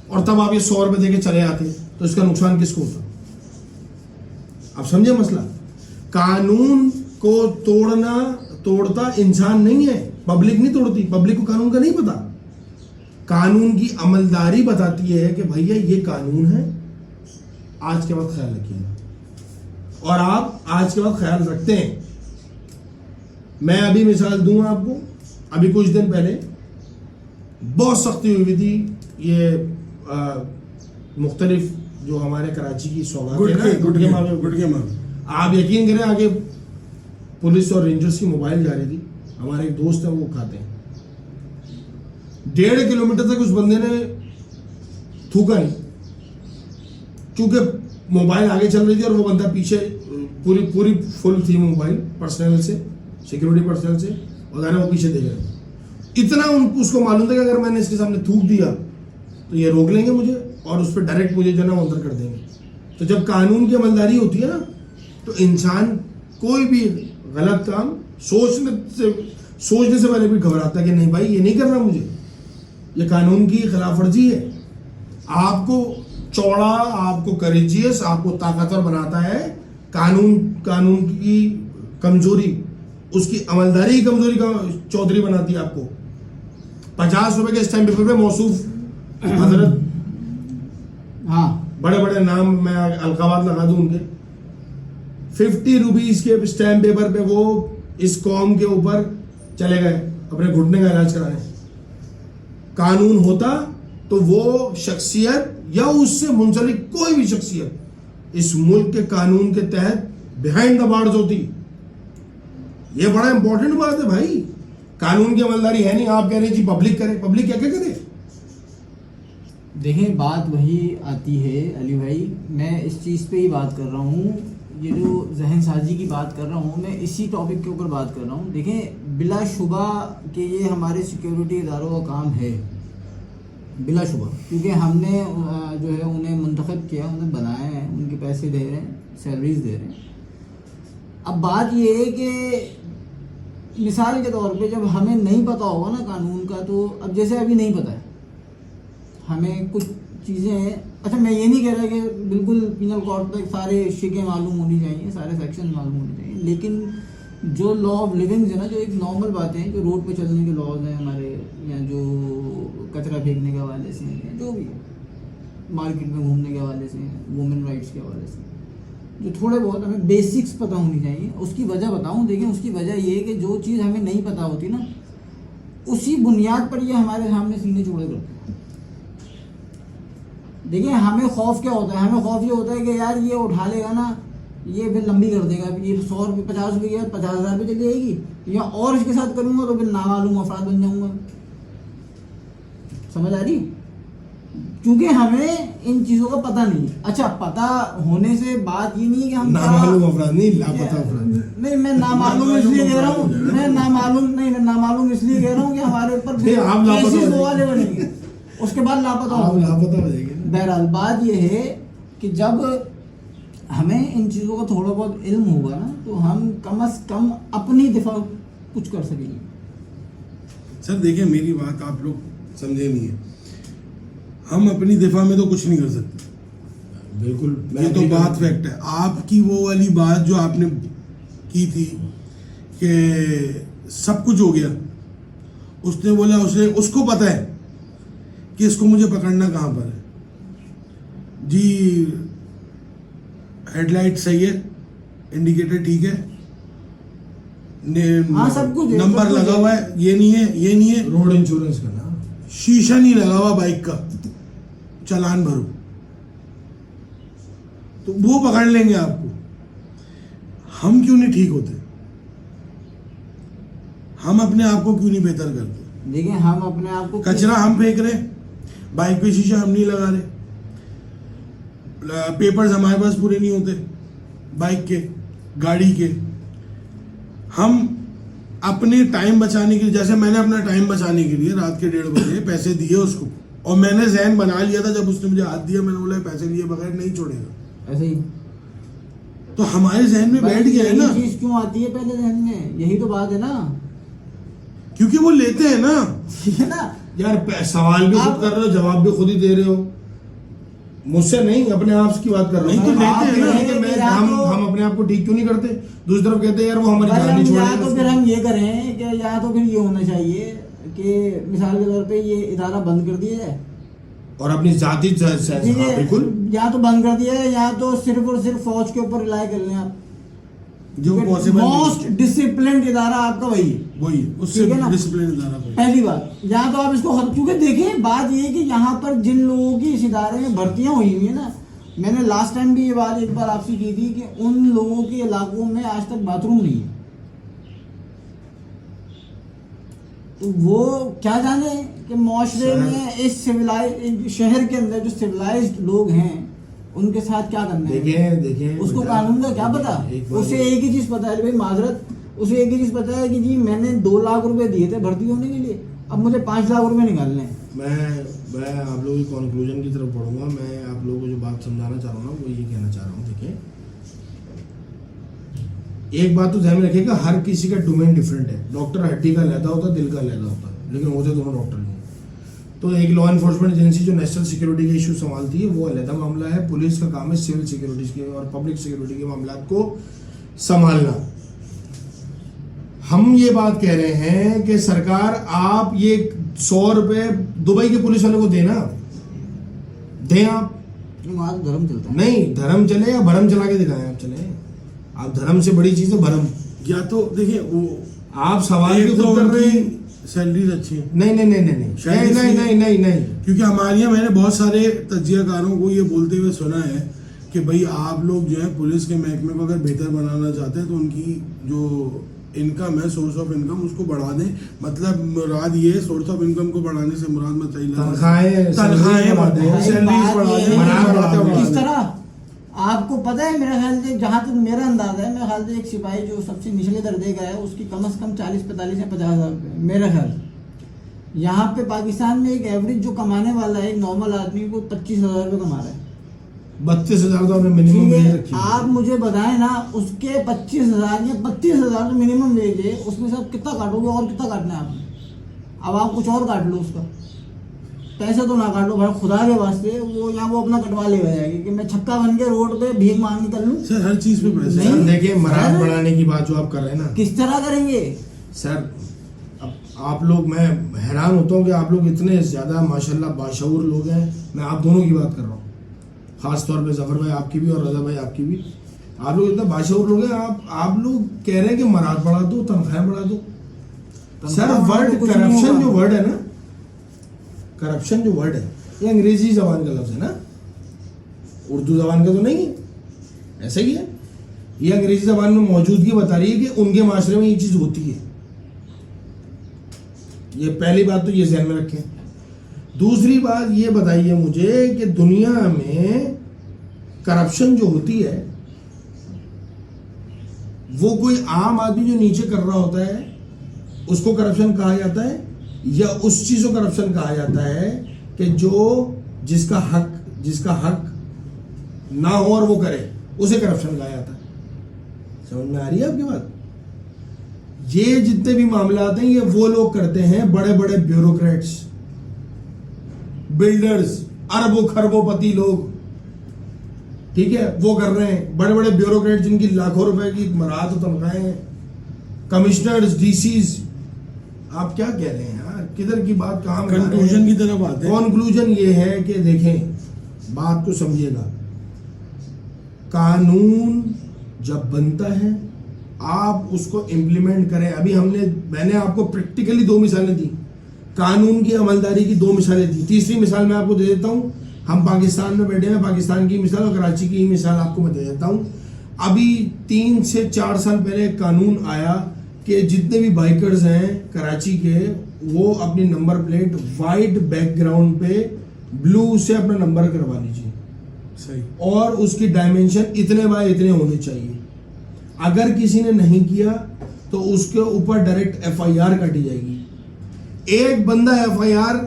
और तब आप ये 100 रुपए देके चले आते, तो इसका नुकसान किसको होता? आप समझे मसला? कानून को तोड़ता इंसान नहीं है, पब्लिक नहीं तोड़ती। पब्लिक को कानून का नहीं पता। कानून की अमलदारी बताती है कि भैया ये कानून है, आज के वक्त ख्याल रखिएगा। और आप आज के वक्त ख्याल रखते हैं। मैं अभी मिसाल दूंगा आपको, अभी कुछ दिन पहले बहुत सख्ती हुई थी, ये मुख्तलिफ जो हमारे कराची की सौगात है ना, गुटके मावे। आप यकीन करें, आगे पुलिस और रेंजर्स की मोबाइल जा रही थी, हमारे एक दोस्त है वो खाते हैं, 1.5 किलोमीटर तक उस बंदे ने थूका नहीं, क्योंकि मोबाइल आगे चल रही थी और वो बंदा पीछे, पूरी फुल थी मोबाइल पर्सनल से, सिक्योरिटी पर्सनल से, और वो पीछे देख रहे। इतना उसको मालूम था कि अगर मैंने इसके सामने थूक दिया तो ये रोक लेंगे मुझे और उस पर डायरेक्ट मुझे जो ना अंदर कर देंगे। तो जब कानून की अमलदारी होती है ना, तो इंसान कोई भी गलत काम सोचने से पहले भी घबराता है कि नहीं भाई ये नहीं करना मुझे, ये कानून की खिलाफ वर्जी है। आपको चौड़ा, आपको करेजियस, आपको ताकतवर बनाता है कानून की कमजोरी, उसकी अमलदारी की कमजोरी का चौधरी बनाती है आपको। 50 रुपए के स्टैम्प पेपर पे मौसूफ हजरत, हाँ, बड़े बड़े नाम मैं अलकाबात लगा दूं उनके, 50 रुपीज के स्टैम्प पेपर पे वो इस कौम के ऊपर चले गए अपने घुटने का इलाज कराने। कानून होता तो वो शख्सियत या उससे मुंसलिक कोई भी शख्सियत इस मुल्क के कानून के तहत बिहाइंड द बार्स होती। ये बड़ा इंपॉर्टेंट बात है भाई। कानून की अमलदारी है नहीं, आप कह रहे हैं जी पब्लिक करे। पब्लिक क्या क्या करे? देखें, बात वही आती है अली भाई, मैं इस चीज़ पे ही बात कर रहा हूँ, ये जो जहन साजी की बात कर रहा हूँ, मैं इसी टॉपिक के ऊपर बात कर रहा हूँ। देखें, बिलाशुबा कि ये हमारे सिक्योरिटी इदारों का काम है, बिलाशुबा, क्योंकि हमने जो है उन्हें मुंतखब किया, उन्हें बनाया है, उनके पैसे दे रहे हैं, सैलरीज दे रहे हैं। अब बात ये है कि मिसाल के तौर पे जब हमें नहीं पता होगा ना कानून का, तो अब जैसे अभी नहीं पता है हमें कुछ चीज़ें हैं। अच्छा, मैं ये नहीं कह रहा कि बिल्कुल पिनल कोड तक सारे शिकें मालूम होनी चाहिए, सारे सेक्शन मालूम होने चाहिए, लेकिन जो लॉ ऑफ लिविंग है ना, जो एक नॉर्मल बातें हैं, जो रोड पे चलने के लॉज हैं हमारे, या जो कचरा फेंकने के हवाले से हैं, जो भी मार्केट में घूमने के हवाले से, वुमेन राइट्स के हवाले से, जो थोड़े बहुत हमें बेसिक्स पता होनी चाहिए। उसकी वजह बताऊं, देखिए उसकी वजह ये है कि जो चीज़ हमें नहीं पता होती ना, उसी बुनियाद पर ये हमारे सामने सीने चौड़े करते हैं। देखिए हमें खौफ क्या होता है, हमें खौफ ये होता है कि यार ये उठा लेगा ना, ये फिर लंबी कर देगा, ये 100 रुपये 50 रुपये या 50,000 रुपये चली जाएगी, या और इसके साथ करूँगा तो फिर नामालूम अफराद बन जाऊँगा। समझ आ रही? क्योंकि हमें इन चीज़ों का पता नहीं है। अच्छा, पता होने से बात ये नहीं है कि हम नामालूम अफराद नहीं, लापता अफराद। नहीं, मैं नामालूम इसलिए कह रहा हूँ, मैं नामालूम इसलिए कह रहा हूँ कि हमारे ऊपर केसेस वो वाले बनेंगे, उसके बाद लापता हो जाएंगे। बहरहाल बात ये है कि जब हमें इन चीज़ों का थोड़ा बहुत इल्म होगा ना, तो हम कम से कम अपनी दिफा कुछ कर सकेंगे। सर देखिए, मेरी बात आप लोग समझे नहीं है। हम अपनी दिफा में तो कुछ नहीं कर सकते, बिल्कुल, ये तो बात फैक्ट है। आपकी वो वाली बात जो आपने की थी कि सब कुछ हो गया, उसने बोला उसको पता है कि इसको मुझे पकड़ना कहाँ पर है। जी हेडलाइट सही है, इंडिकेटर ठीक है, हाँ, सब कुछ है, नंबर सब कुछ लगा है। हुआ है, ये नहीं है, रोड इंश्योरेंस का ना, शीशा नहीं लगा हुआ बाइक का, चालान भरो, तो वो पकड़ लेंगे आपको। हम क्यों नहीं ठीक होते? हम अपने आप को क्यों नहीं बेहतर करते? देखिए हम अपने आप को कचरा हम फेंक रहे, बाइक पे शीशा हम नहीं लगा रहे, पेपर्स हमारे पास पूरे नहीं होते बाइक के, गाड़ी के। हम अपने टाइम बचाने के लिए, जैसे मैंने अपना टाइम बचाने के लिए रात के 1:30 बजे पैसे दिए उसको, और मैंने ज़हन बना लिया था जब उसने मुझे हाथ दिया, मैंने बोला पैसे लिए बगैर नहीं छोड़ेगा। ऐसे ही तो हमारे जहन में बैठ गया है ना, यही चीज क्यों आती है पहले जहन में, यही तो बात है ना, क्योंकि वो लेते हैं ना। ठीक है ना। यार सवाल भी खुद कर रहे हो, जवाब भी खुद ही दे रहे हो, मुझसे नहीं, अपने आप की बात कर रहा नहीं तो हूँ। लेते आप हैं कह ना। रहे हैं कि हम अपने आप को ठीक क्यों नहीं करते, दूसरी तरफ कहते हैं यार वो हमारी भाई जान नहीं हम या छोड़ेगा। तो फिर हम ये करें कि या तो फिर ये होना चाहिए कि मिसाल के तौर पे ये इदारा बंद कर दिया जाए, और अपनी जाति ठीक है, बिल्कुल, या तो बंद कर दिया जाए, या तो सिर्फ और सिर्फ फौज के ऊपर रिलाई कर लें आप। जो पॉसिबल मोस्ट डिसिप्लिन्ड इदारा आपका वही है, वही है, उससे ठीक है ना? डिसिप्लिन इदारा पे। पहली बात, या तो आप इसको क्योंकि देखिए बात ये है कि यहाँ पर जिन लोगों की इस इदारे में भर्तियां हुई हुई है ना, मैंने लास्ट टाइम भी ये बात एक बार आपसे की थी कि उन लोगों के इलाकों में आज तक बाथरूम नहीं है, तो वो क्या जाने कि मुआशरे में इस सिविलाइज शहर के अंदर जो सिविलाइज्ड लोग हैं उनके साथ क्या करना है। देखिए उसको कानून का क्या पता, उसे एक ही चीज पता है, भाई माजरत, उसे एक ही चीज पता है कि जी मैंने 2 लाख रुपए दिए थे भर्ती होने के लिए, अब मुझे 5 लाख रुपए निकालने हैं। मैं आप लोगों की कंक्लूजन की तरफ बढ़ूंगा। मैं आप लोगों को जो बात समझाना चाह रहा हूँ ना, वो ये कहना चाह रहा हूँ, देखिए एक बात तो ध्यान में रखिएगा, हर किसी का डोमेन डिफरेंट है। डॉक्टर हड्डी का लहदा होता है, दिल का लहदा होता है, लेकिन होते दोनों डॉक्टर नहीं। तो एक लॉ एनफोर्समेंट एजेंसी जो नेशनल सिक्योरिटी के इशू संभालती है वो अलग मामला है। पुलिस का काम है सिविल सिक्योरिटी के और पब्लिक सिक्योरिटी के मामला को संभालना। हम ये बात कह रहे हैं कि सरकार आप ये 100 रुपए दुबई के पुलिस वाले को देना दें, आप वहाँ तो धर्म चलता है। नहीं, धर्म चले या भरम चला के दिखाएं, आप चले, आप धर्म से बड़ी चीज है भरम। या तो देखिए वो आप सवाल एक भी तो खुद कर रहे हैं। सैलरीज अच्छी है, नहीं नहीं नहीं नहीं नहीं शायद नहीं नहीं इसलिए- नहीं नहीं क्योंकि हमारे यहाँ मैंने बहुत सारे तज्जियाकारों को ये बोलते हुए सुना है कि भाई आप लोग जो है पुलिस के महकमे को अगर बेहतर बनाना चाहते हैं तो उनकी जो इनकम है, सोर्स ऑफ इनकम, उसको बढ़ा दें। मतलब मुराद ये सोर्स ऑफ इनकम को बढ़ाने से मुराद मत तनख्वाहें तनख्वाहें बढ़ा दें, भाई सैलरीज बात बढ़ा ये दें, है, मराद बढ़ाते बढ़ा किस दें। तरह आपको पता है, मेरे ख्याल से जहाँ तक मेरा अंदाजा है, मेरे ख्याल से एक सिपाही जो सबसे निचले दर्जे का है उसकी कम से कम 40-45 या 50,000 रुपये मेरा ख्याल। यहाँ पे पाकिस्तान में एक एवरेज जो कमाने वाला है, एक नॉर्मल आदमी को 25,000 रुपये कमा रहा है। 32,000 तो आपने मिनिमम ठीक वेज है, रखी है। आप मुझे बताएं ना, उसके 25,000 या 32,000 तो मिनिमम वेज है, उसमें से आप कितना काटोगे और कितना काटना है आपने? अब आप कुछ और काट लो उसका। पैसे तो ना काटो भाई, खुदा के वास्ते वो यहाँ वो अपना कटवा ले जाएगी कि मैं छक्का बन के रोड पे भीख मांगी कर लूँ। सर हर चीज पे पैसे नहीं। सर देखिए, मराद सर, बढ़ाने की बात जो आप कर रहे हैं ना किस तरह करेंगे? सर, अब आप लोग, मैं हैरान होता हूँ कि आप लोग इतने ज़्यादा माशाल्लाह बाशऊर लोग हैं। मैं आप दोनों की बात कर रहा हूँ, ख़ास तौर पे जफ़र भाई आपकी भी और रज़ा भाई आपकी भी। आप लोग इतना बाशऊर लोग हैं, आप लोग कह रहे हैं कि मराद बढ़ा दो, तनख्वाहें बढ़ा दो। सर वर्ड करप्शन जो वर्ड है ना, करप्शन जो वर्ड है ये अंग्रेजी जबान का लफ्ज़ है ना, उर्दू जबान का तो नहीं है, ऐसा ही है। ये अंग्रेजी जबान में मौजूदगी बता रही है कि उनके माशरे में ये चीज़ होती है। ये पहली बात तो ये ध्यान में रखें। दूसरी बात ये बताइए मुझे कि दुनिया में करप्शन जो होती है वो कोई आम आदमी जो नीचे कर रहा होता है उसको करप्शन कहा जाता है, या उस चीज को करप्शन कहा जाता है कि जो जिसका हक ना हो और वो करे, उसे करप्शन कहा जाता है। समझ में आ रही है आपकी बात? ये जितने भी मामला आते हैं ये वो लोग करते हैं, बड़े बड़े ब्यूरोक्रेट्स, बिल्डर्स, अरबों खरबोपति लोग, ठीक है, वो कर रहे हैं। बड़े बड़े ब्यूरोक्रेट जिनकी लाखों रुपए की मराद तनख्वाहें हैं, कमिश्नर्स, डीसीज। आप क्या कह रहे हैं यार, किधर की बात कहाँ? कंक्लूजन की तरफ आते हैं। कंक्लूजन ये है कि देखें, बात को समझिएगा, कानून जब बनता है आप उसको इम्प्लीमेंट करें। अभी मैंने आपको प्रैक्टिकली 2 मिसालें दी, कानून की अमलदारी की 2 मिसालें दी। तीसरी मिसाल मैं आपको दे देता हूं। हम पाकिस्तान में बैठे हैं, पाकिस्तान की मिसाल और कराची की मिसाल आपको मैं दे देता हूं। अभी 3 से 4 साल पहले कानून आया कि जितने भी बाइकर्स हैं कराची के, वो अपनी नंबर प्लेट वाइट बैकग्राउंड पे ब्लू से अपना नंबर करवा लीजिए, सही, और उसकी डायमेंशन इतने बाय इतने होने चाहिए। अगर किसी ने नहीं किया तो उसके ऊपर डायरेक्ट एफआईआर काटी जाएगी। एक बंदा एफआईआर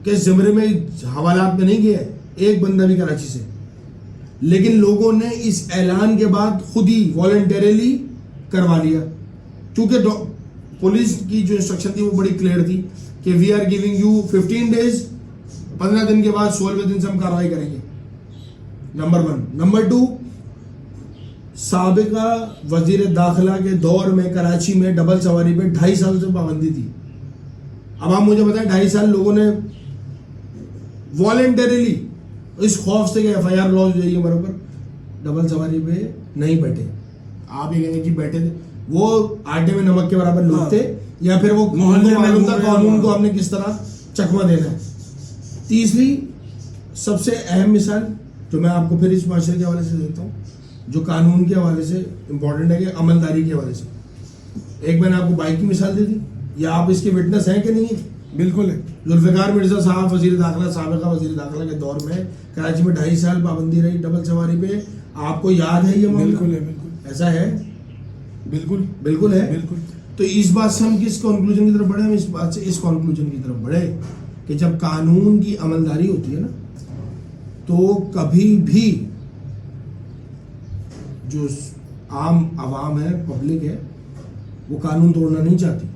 के ज़िम्मे में हवालात में नहीं गया है, एक बंदा भी कराची से, लेकिन लोगों ने इस ऐलान के बाद खुद ही वॉलंटरीली करवा लिया, क्योंकि पुलिस की जो इंस्ट्रक्शन थी वो बड़ी क्लियर थी कि we are giving you 15 days, 15 दिन के बाद 16वें दिन से हम कार्रवाई करेंगे। नंबर 1। नंबर 2, साबिका वजीर दाखिला के दौर में कराची में डबल सवारी पे 2.5 साल से पाबंदी थी। अब आप मुझे बताएं, 2.5 साल लोगों ने वॉलंटरीली इस खौफ से कि एफआईआर लॉन्च हो जाएगी हमारे ऊपर, डबल सवारी पे नहीं बैठे। आप ये कहेंगे कि बैठे थे, वो आटे में नमक के बराबर लोग थे, या फिर वो मोहल्ले में मालूम था घूम रहे कानून हैं। को हमने किस तरह चकमा देना है। तीसरी सबसे अहम मिसाल जो मैं आपको फिर इस माशरे के हवाले से देता हूँ, जो कानून के हवाले से इम्पोर्टेंट है कि अमलदारी के हवाले से। एक मैंने आपको बाइक की मिसाल दे दी, या आप इसके विटनेस हैं कि नहीं है? बिल्कुल है। जुल्फ़िकार मिर्जा साहब वजीर दाखिला, साबिका वजीर दाखिला के दौर में कराची में 2.5 साल पाबंदी रही डबल सवारी पे। आपको याद है ये मामला? बिल्कुल है, बिल्कुल ऐसा है, बिल्कुल बिल्कुल है। बिल्कुल। तो इस बात से हम किस कंक्लूजन की तरफ बढ़े? हम इस बात से इस कंक्लूजन की तरफ बढ़े कि जब कानून की अमलदारी होती है ना, तो कभी भी जो आम आवाम है, पब्लिक है, वो कानून तोड़ना नहीं चाहती।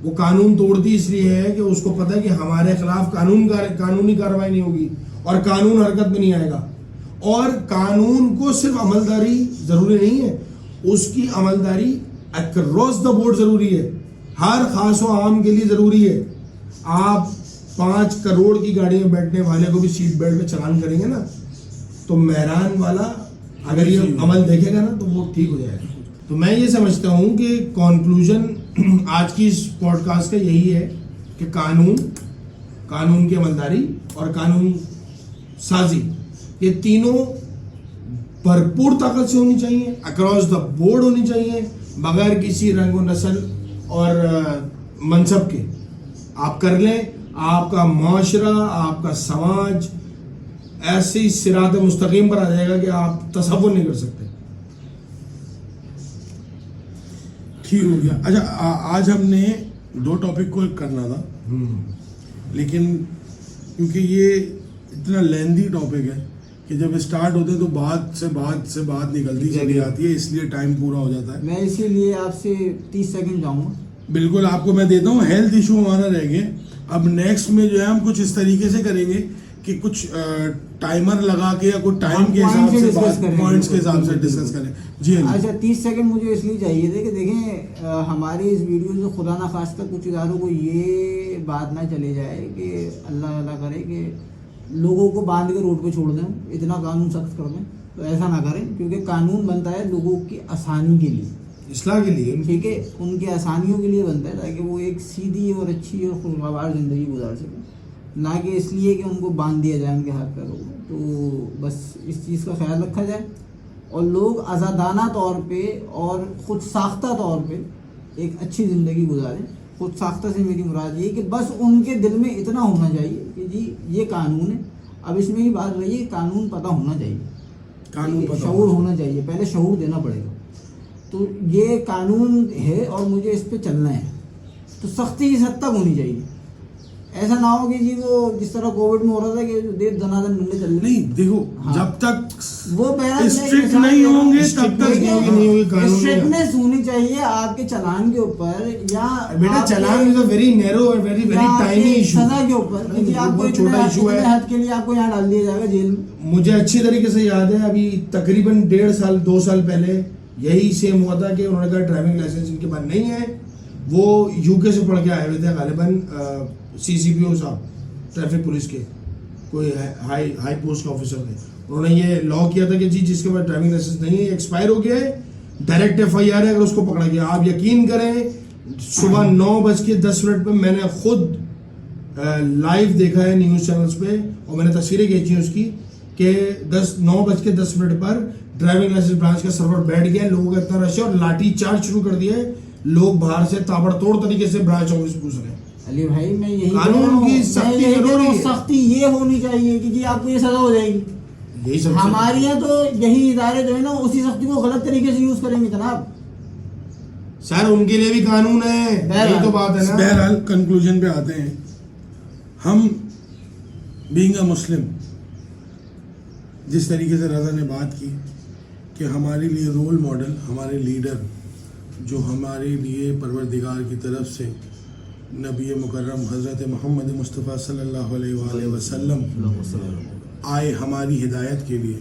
वो कानून तोड़ती इसलिए है कि उसको पता है कि हमारे खिलाफ कानूनी कार्रवाई नहीं होगी और कानून हरकत में नहीं आएगा। और कानून को सिर्फ अमलदारी जरूरी नहीं है, उसकी अमलदारी अक्रॉस द बोर्ड जरूरी है, हर खास व आम के लिए जरूरी है। आप 5 करोड़ की गाड़ी में बैठने वाले को भी सीट बेल्ट पे चालान करेंगे ना, तो मेहरान वाला अगर ये अमल देखेगा ना तो वो ठीक हो जाएगा। तो मैं ये समझता हूँ कि कंक्लूजन आज की इस पॉडकास्ट का यही है कि कानून की अमलदारी और कानून साजी, ये तीनों भरपूर ताकत से होनी चाहिए, अक्रॉस द बोर्ड होनी चाहिए, बगैर किसी रंग व नस्ल और मनसब के। आप कर लें, आपका माशरा, आपका समाज ऐसी सिरात मुस्तकीम पर आ जाएगा कि आप तसव्वुर नहीं कर सकते। ठीक हो गया। अच्छा, आज हमने 2 टॉपिक को करना था, लेकिन क्योंकि ये इतना लेंदी टॉपिक है कि जब स्टार्ट होते हैं तो बात निकलती चली जाती है, इसलिए टाइम पूरा हो जाता है। मैं इसीलिए आपसे 30 सेकंड जाऊंगा। बिल्कुल, आपको मैं देता हूँ। हेल्थ इशू हमारा रह गया, अब नेक्स्ट में जो है हम कुछ इस तरीके से करेंगे कि कुछ टाइमर लगा के या कुछ टाइम हम के हिसाब point से से discuss करेंगे। पॉइंट्स के हिसाब से डिस्कस करें। जी हाँ जी। अच्छा 30 सेकंड मुझे इसलिए चाहिए थे कि देखें हमारी इस वीडियो से खुदा ना खास्ता कुछ इदारों को ये बात ना चले जाए कि अल्लाह अल्लाह करे कि लोगों को बांध के रोड पे छोड़ दें, इतना कानून सख्त कर दें, तो ऐसा ना करें, क्योंकि कानून बनता है लोगों की आसानी के लिए, इस्लाह के लिए। ठीक है, उनकी आसानियों के लिए बनता है ताकि वो एक सीधी और अच्छी और खुशगवार ज़िंदगी गुजार सकें, ना कि इसलिए कि उनको बांध दिया जाए उनके हाथ पैरों को। तो बस इस चीज़ का ख्याल रखा जाए और लोग आज़ादाना तौर पे और ख़ुद साख्ता तौर पे एक अच्छी ज़िंदगी गुजारें। खुद साख्ता से मेरी मुराद ये कि बस उनके दिल में इतना होना चाहिए कि जी ये कानून है। अब इसमें ही बात रही है, कानून पता होना चाहिए, कानून पता शऊर होना चाहिए, पहले शऊर देना पड़ेगा। तो ये कानून है और मुझे इस पे चलना है, तो सख्ती इस हद तक होनी चाहिए। ऐसा ना हो कि जी वो जिस तरह कोविड में हो रहा था कि देर दनादन मिलने चल रहे। नहीं देखो, हाँ। जब तक वो स्ट्रिक्ट नहीं होंगे तब तक नहीं होगी कानून। स्ट्रिक्टनेस होनी चाहिए आपके चालान के ऊपर या बेटा चालान इज अ वेरी नैरो और वेरी वेरी टाइनी इशू। सजा के ऊपर कि आपको बहुत छोटा इशू है। हद के लिए आपको यहाँ डाल दिया जाएगा जेल में। मुझे अच्छी तरीके से याद है, अभी तकरीबन 1.5 साल 2 साल पहले यही सेम हुआ था कि उन्होंने कहा ड्राइविंग लाइसेंस इनके पास नहीं है। वो यूके से पढ़ के आए हुए थे गालिबन, CCPO साहब ट्रैफिक पुलिस के कोई हाई पोस्ट के ऑफिसर थे। उन्होंने ये लॉ किया था कि जी जिसके पास ड्राइविंग लाइसेंस नहीं है, एक्सपायर हो गया है, डायरेक्ट FIR है अगर उसको पकड़ा गया। आप यकीन करें सुबह 9:10 पे मैंने खुद लाइव देखा है न्यूज़ चैनल्स पे और मैंने तस्वीरें खींची हैं उसकी कि 9:10 पर ड्राइविंग लाइसेंस ब्रांच का सर्वर बैठ गया, लोगों का इतना रश है और लाठी चार्ज शुरू कर दिया है। लोग बाहर से ताबड़तोड़ तरीके से ब्रांच ऑफिस घुस रहे हैं। अली भाई मैं यही कानून की सख्ती जरूरी है। सख्ती ये होनी चाहिए कि जी आपको ये सजा हो जाएगी। यही सब हमारे यहाँ तो यही इदारे जो है ना उसी सख्ती को गलत तरीके से यूज करेंगे जनाब। सर उनके लिए भी कानून है, यही तो बात है ना। बहरहाल कंक्लूजन पे आते हैं। हम बीइंग अ मुस्लिम, जिस तरीके से रज़ा ने बात की कि हमारे लिए रोल मॉडल, हमारे लीडर जो हमारे लिए परवरदिगार की तरफ से नबी मुकर्रम हज़रत मोहम्मद मुस्तफ़ा सल्लल्लाहु अलैहि वसल्लम आए हमारी हिदायत के लिए,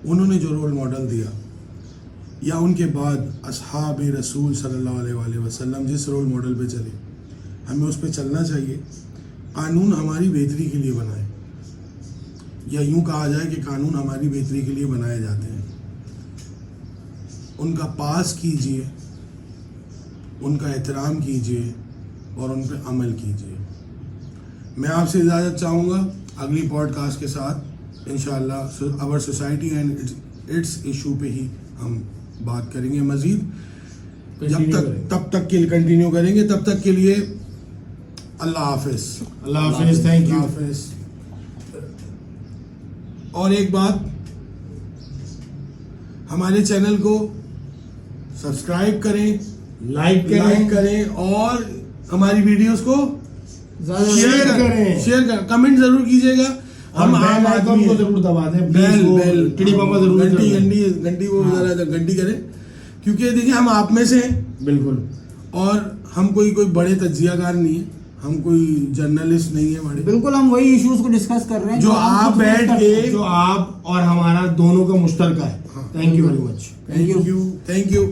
उन्होंने जो रोल मॉडल दिया, या उनके बाद असहाब रसूल सल्लल्लाहु अलैहि वसल्लम जिस रोल मॉडल पे चले, हमें उस पर चलना चाहिए। कानून हमारी बेहतरी के लिए बनाए, या यूं कहा जाए कि कानून हमारी बेहतरी के लिए बनाए जाते हैं। उनका पास कीजिए, उनका एहतराम कीजिए और उन पर अमल कीजिए। मैं आपसे इजाज़त चाहूँगा अगली पॉडकास्ट के साथ इंशाअल्लाह our society and its issue पे ही हम बात करेंगे मज़ीद। तब तक के लिए कंटिन्यू करेंगे। तब तक के लिए अल्लाह हाफिज़। अल्लाह हाफिज़, थैंक यू। हाफिज़। और एक बात, हमारे चैनल को सब्सक्राइब करें, लाइक करें और हमारी वीडियोस को शेयर करें, कमेंट जरूर कीजिएगा। हम आम आदमी को जरूर दबा दें, बेल टिड़ी पापा जरूर घंटी वो जरा घंटी करें, क्योंकि देखिए हम आप में से हैं बिल्कुल, और हम कोई बड़े तज्जियाकार नहीं है, हम कोई जर्नलिस्ट नहीं है बड़े। बिल्कुल हम वही इश्यूज को डिस्कस कर रहे हैं जो आप बैठ के, जो आप और हमारा दोनों का मुश्तरका है। Thank you very much. Thank you.